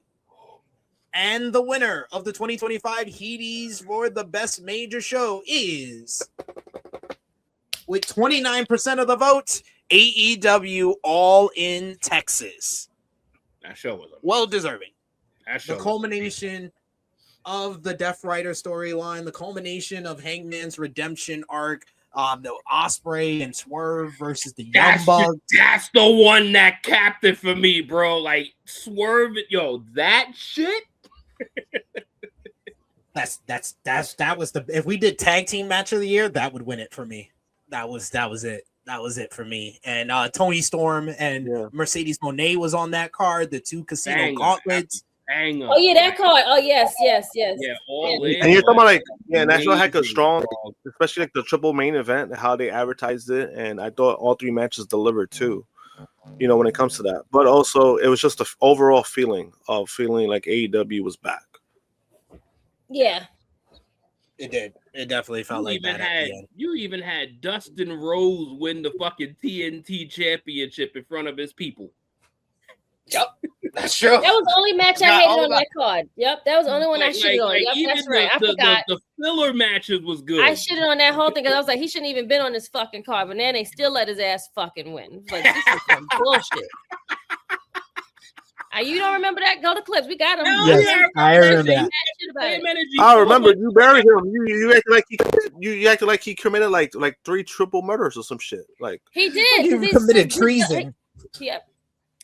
And the winner of the 2025 Heaties for the best major show is, with 29% of the vote, AEW All in Texas. That show was well deserving. the culmination of the Death Rider storyline, the culmination of Hangman's redemption arc, the Osprey and Swerve versus the Young Bucks. That's the one that capped it for me, bro. Like Swerve, yo, that shit. That was the, if we did tag team match of the year, that would win it for me. That was it. That was it for me. And Tony Storm and Mercedes Moné was on that card. The two casino gauntlets. Oh yeah, that card. Oh yes. Yeah, all in. And you're talking about like, National had a strong, especially like the triple main event, how they advertised it, and I thought all three matches delivered too. You know, when it comes to that, but also it was just the overall feeling like AEW was back. Yeah, it did. It definitely felt like that. You even had Dustin Rose win the fucking TNT championship in front of his people. Yep, that's true. That was the only match I hated on that card. Yep, that was the only one I shitted on. Yep, that's right. I forgot. The filler matches was good. I shitted on that whole thing because I was like, he shouldn't even been on this fucking card, but then they still let his ass fucking win. Like, this is some bullshit. You don't remember that? Go to clips. We got him. Yes, I remember that. I remember you buried him. You acted like he committed like 3 triple murders or some shit. Like he did. He committed treason. Yep.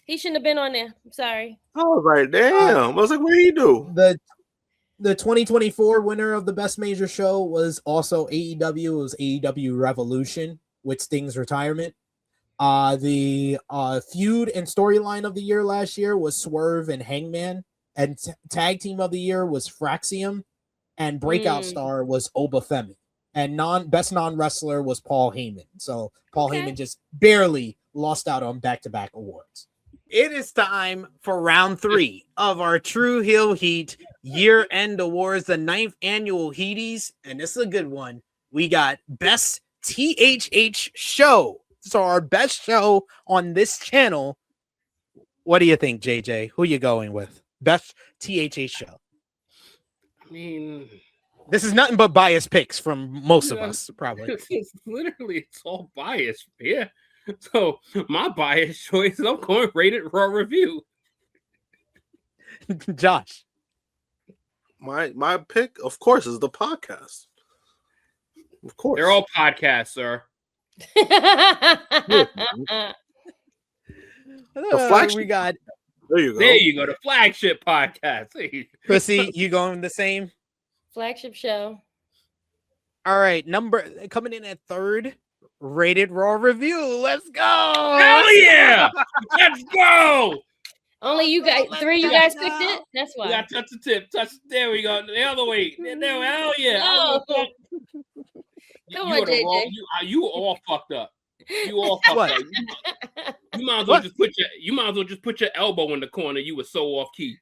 He shouldn't have been on there. I'm sorry. I was like, damn. I was like, what did he do? The 2024 winner of the best major show was also AEW. It was AEW Revolution with Sting's retirement. The feud and storyline of the year last year was Swerve and Hangman, and tag team of the year was Fraxium, and breakout star was Obafemi, and best non-wrestler was Paul Heyman. So Paul Heyman just barely lost out on back-to-back awards. It is time for round 3 of our True Heel Heat year-end awards, the 9th annual Heaties, and this is a good one. We got best THH show. So our best show on this channel. What do you think, JJ? Who you going with? Best THH show. I mean, this is nothing but biased picks from most of us, probably. It's all biased. Yeah. So my bias choice is I'm going rated raw review. Josh. My pick, of course, is the podcast. Of course. They're all podcasts, sir. The flagship. We got. There you go. There you go. The flagship podcast. Chrissy, you going the same? Flagship show. All right. Coming in at 3rd. Rated raw review. Let's go. Hell yeah. Let's go. Only you guys, 3 you guys picked it. That's why. We got touch the tip. There we go. The other way. There, hell yeah. Oh. Come on, JJ. You all fucked up. You all fucked up. You might as well just put your elbow in the corner. You were so off key.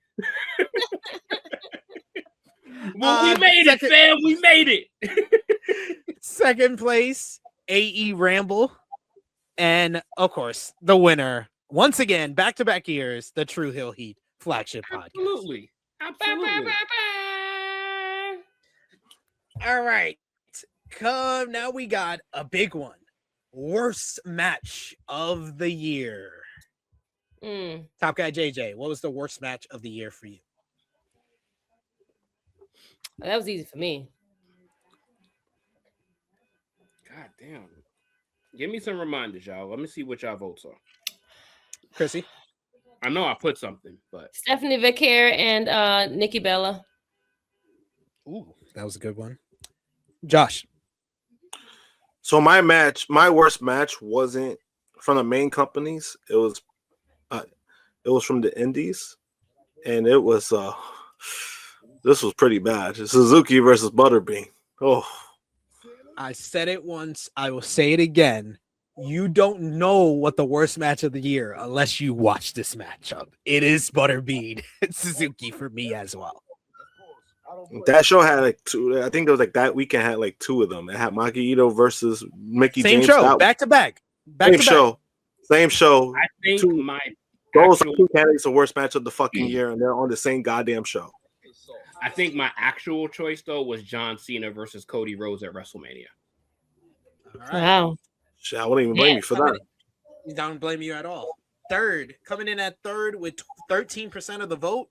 Well, we made it, fam. We made it. Second place, AE Ramble. And of course, the winner, once again, back-to-back years, the True Heel Heat flagship podcast. Absolutely. All right. Now we got a big one. Worst match of the year. Top guy JJ, what was the worst match of the year for you? That was easy for me. God damn. Give me some reminders, y'all. Let me see what y'all votes are. Chrissy. I know I put something, but Stephanie Vicaire and Nikki Bella. Ooh, that was a good one. Josh. So my worst match wasn't from the main companies. It was from the indies, and it was this was pretty bad. Suzuki versus Butterbean. Oh, I said it once. I will say it again. You don't know what the worst match of the year unless you watch this matchup. It is Butterbean Suzuki for me as well. that show had like two. I think it was like that weekend had like two of them. It had Maki Ito versus Mickey Same James. show, back to back. Same show. I think those two candidates the worst match of the fucking year, and they're on the same goddamn show. I think my actual choice though was John Cena versus Cody Rhodes at WrestleMania. All right. Wow. Shit, I wouldn't even blame you for that. You don't blame you at all. Coming in at third with 13% of the vote,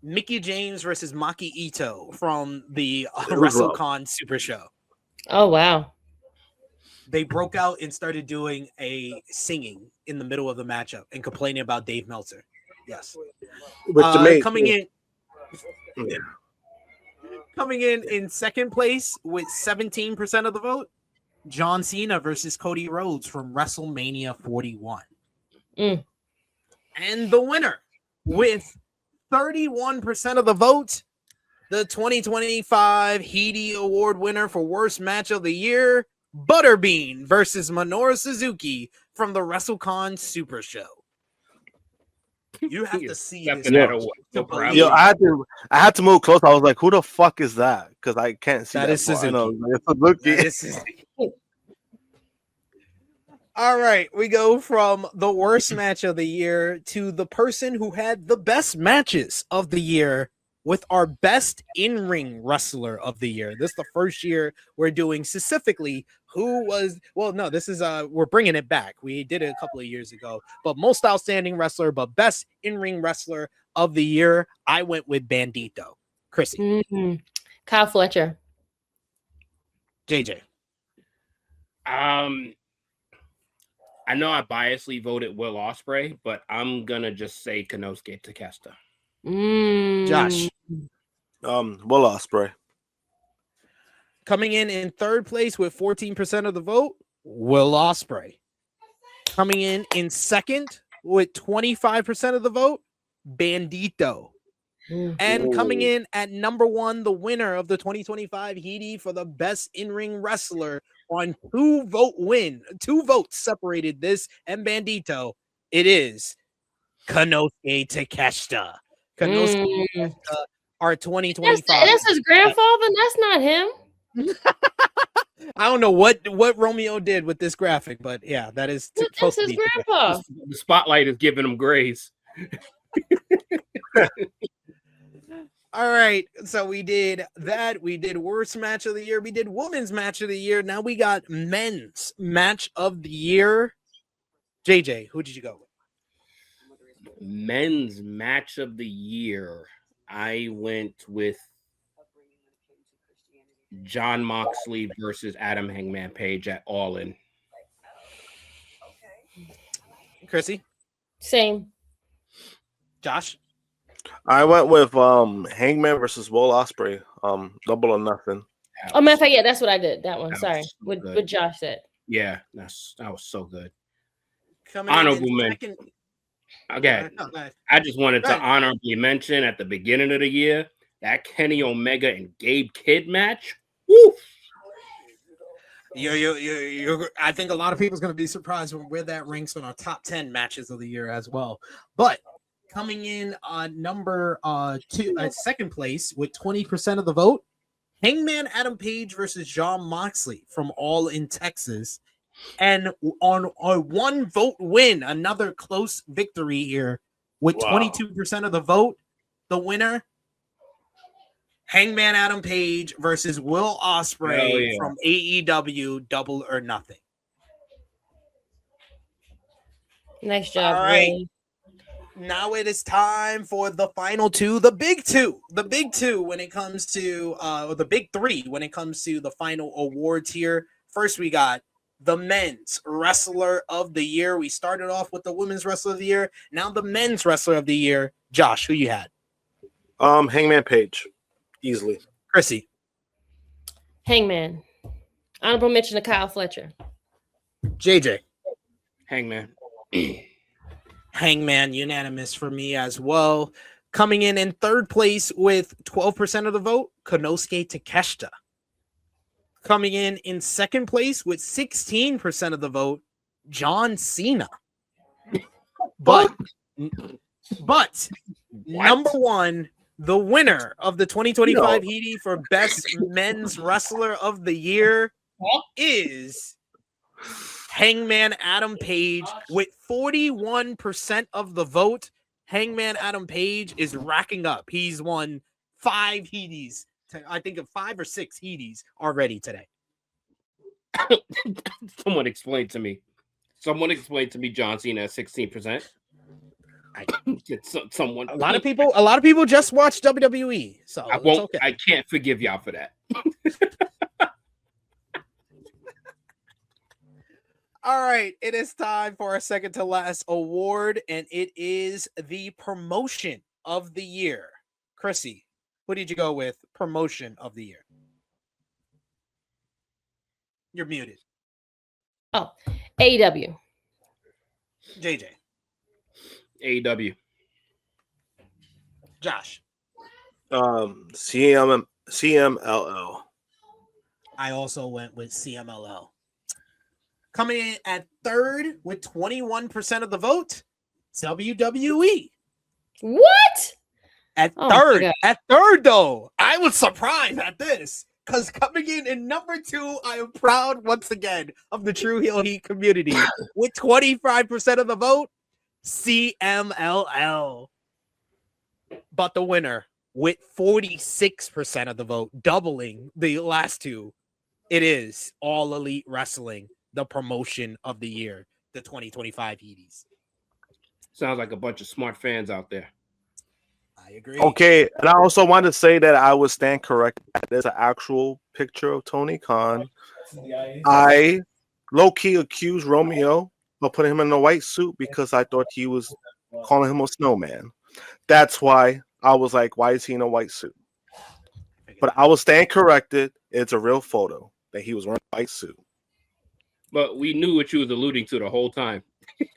Mickey James versus Maki Ito from the WrestleCon Super Show. Oh, wow. They broke out and started doing a singing in the middle of the matchup and complaining about Dave Meltzer. Yes. Coming in second place with 17% of the vote, John Cena versus Cody Rhodes from WrestleMania 41. Mm. And the winner with 31% of the vote, the 2025 Heaty Award winner for worst match of the year, Butterbean versus Minoru Suzuki from the WrestleCon Super Show. You have to see this. Yo, I had to move close. I was like, "Who the fuck is that?" Because I can't see that. Is Suzuki. That is Suzuki. All right, we go from the worst match of the year to the person who had the best matches of the year with our best in-ring wrestler of the year. This is the first year we're doing specifically we're bringing it back. We did it a couple of years ago, but most outstanding wrestler, but best in-ring wrestler of the year, I went with Bandido. Chrissy. Mm-hmm. Kyle Fletcher. JJ. I know I biasly voted Will Ospreay, but I'm gonna just say Konosuke Takeshita. Josh. Will Ospreay. Coming in third place with 14% of the vote, Will Ospreay. Coming in second with 25% of the vote, Bandido. And coming in at number one, the winner of the 2025 Heaty for the best in-ring wrestler on 2 votes separated this and Bandido. It is Konosuke Takeshita. Konosuke Takeshita, our 2025. That's his grandfather. That's not him. I don't know what Romeo did with this graphic, but yeah, that is that's his grandpa. The spotlight is giving him grace. All right, so we did that. We did worst match of the year. We did women's match of the year. Now we got men's match of the year. JJ, who did you go with? Men's match of the year. I went with John Moxley versus Adam Hangman Page at All In. Chrissy? Same. Josh? I went with Hangman versus Will Ospreay. Double or Nothing. Oh, matter of fact, yeah, that's what I did. That one. Sorry. What Josh said. Yeah, that was so good. Honorable mention. Okay. I just wanted to honorably mention at the beginning of the year that Kenny Omega and Gabe Kidd match. Woo! I think a lot of people's going to be surprised where that ranks on our top 10 matches of the year as well. But coming in number second place with 20% of the vote, Hangman Adam Page versus John Moxley from All in Texas. And on a 1 vote win, another close victory here with 22% of the vote, the winner, Hangman Adam Page versus Will Ospreay from AEW Double or Nothing. Nice job. All right. Ray. Now it is time for the final two, the big two when it comes to, or the big three when it comes to the final awards here First, we got the men's wrestler of the year. We started off with the women's wrestler of the year. Now the men's wrestler of the year. Josh, who you had? Hangman Page, easily. Chrissy. Hangman. Honorable mention to Kyle Fletcher. JJ. Hangman. Hangman, unanimous for me as well. Coming in third place with 12% of the vote, Konosuke Takeshita. Coming in second place with 16% of the vote, John Cena. But number one, the winner of the 2025 Heaty for Best Men's Wrestler of the Year is Hangman Adam Page with 41% of the vote. Hangman Adam Page is racking up. He's won 5 Heaties. I think of 5 or 6 Heaties already today. Someone explained to me John Cena at 16%. Someone. A lot of people just watch WWE, so I won't. Okay. I can't forgive y'all for that. All right, it is time for our second to last award, and it is the promotion of the year. Chrissy, who did you go with? Promotion of the year. You're muted. Oh, AEW. JJ. AEW. Josh. CMLL. I also went with CMLL. Coming in at third with 21% of the vote, WWE. What? At Oh third. At third, though. I was surprised at this. Because coming in number 2, I am proud once again of the True Heel Heat community. With 25% of the vote, CMLL. But the winner with 46% of the vote, doubling the last two, it is All Elite Wrestling, the promotion of the year, the 2025 Heaties. Sounds like a bunch of smart fans out there. I agree. Okay, and I also wanted to say that I would stand corrected. There's an actual picture of Tony Khan. I low-key accused Romeo of putting him in a white suit because I thought he was calling him a snowman. That's why I was like, why is he in a white suit? But I will stand corrected. It's a real photo that he was wearing a white suit. But we knew what you was alluding to the whole time.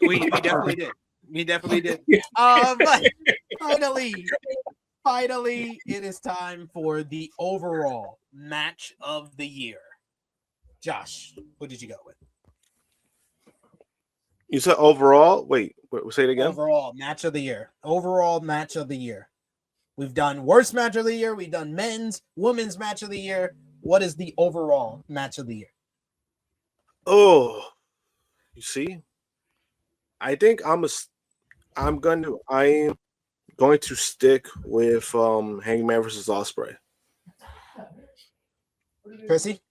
We definitely did. We definitely did. But finally, it is time for the overall match of the year. Josh, what did you go with? You said overall? Wait, say it again. Overall match of the year. Overall match of the year. We've done worst match of the year. We've done men's, women's match of the year. What is the overall match of the year? Oh, you see, I think I'm going to stick with Hangman versus Ospreay. Chrissy?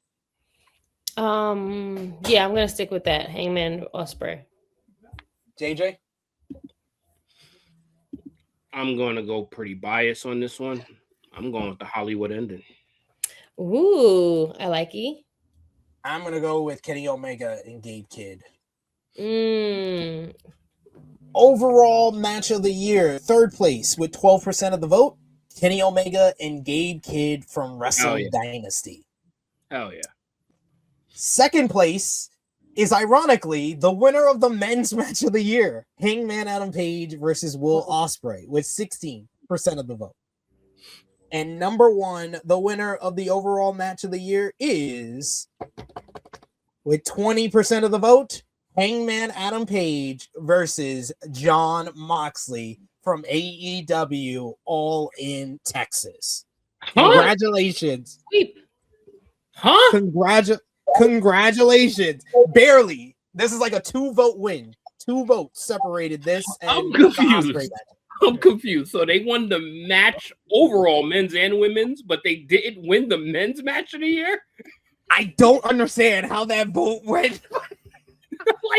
Yeah, I'm gonna stick with that. Hangman Ospreay. JJ? I'm going to go pretty biased on this one. I'm going with the Hollywood ending. Ooh, I like it. I'm going to go with Kenny Omega and Gabe Kidd. Overall match of the year, third place with 12% of the vote, Kenny Omega and Gabe Kidd from Wrestle Dynasty. Hell yeah. Second place is ironically the winner of the men's match of the year, Hangman Adam Page versus Will Ospreay with 16% of the vote. And number one, the winner of the overall match of the year is, with 20% of the vote, Hangman Adam Page versus John Moxley from AEW All in Texas. Congratulations. Congratulations. Barely. This is like a 2-vote win. 2 votes separated this. And I'm confused. So they won the match overall, men's and women's, but they didn't win the men's match of the year? I don't understand how that vote went.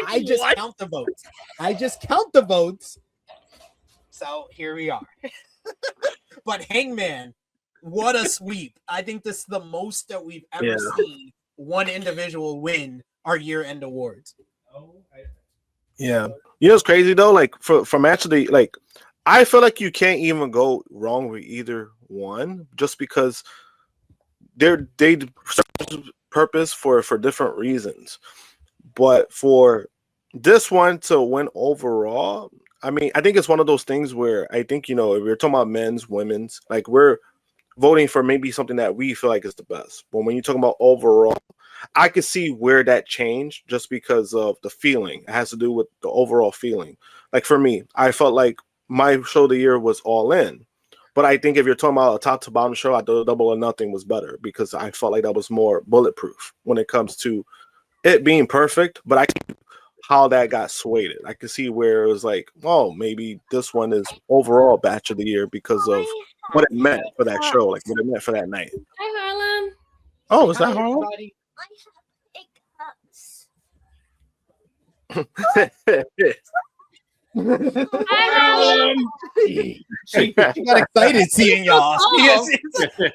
I just what? count the votes. So here we are. But Hangman, what a sweep. I think this is the most that we've ever seen one individual win our year-end awards. Yeah. You know what's crazy though? Like from actually like I feel like you can't even go wrong with either one just because they serve purpose for different reasons. But for this one to win overall, I mean, I think it's one of those things where I think, if we're talking about men's, women's, like we're voting for maybe something that we feel like is the best. But when you're talking about overall, I could see where that changed just because of the feeling. It has to do with the overall feeling. Like for me, I felt like my show of the year was All In. But I think if you're talking about a top to bottom show, I thought Double or Nothing was better because I felt like that was more bulletproof when it comes to it being perfect. But I see how that got swayed. I could see where it was like, oh, maybe this one is overall batch of the year because of what it meant for that show, like what it meant for that night. Hi, Harlem. Oh, is that Harlem? She got excited seeing y'all. Oh. She's like,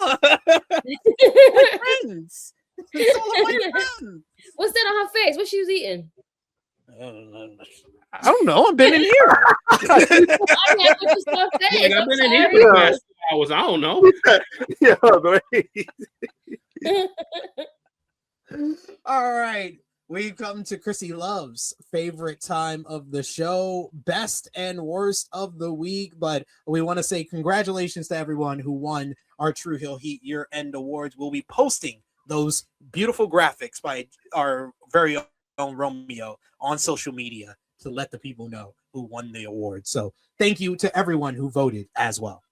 oh, friends. It's all about your friends. What's that on her face? What she was eating? I don't know. I've been in here. I mean, what you still saying? I've been in here for the past 2 hours. I don't know. All right. We come to Chrissy Love's favorite time of the show, best and worst of the week. But we want to say congratulations to everyone who won our True Heel Heat year-end awards. We'll be posting those beautiful graphics by our very own Romeo on social media to let the people know who won the award. So thank you to everyone who voted as well.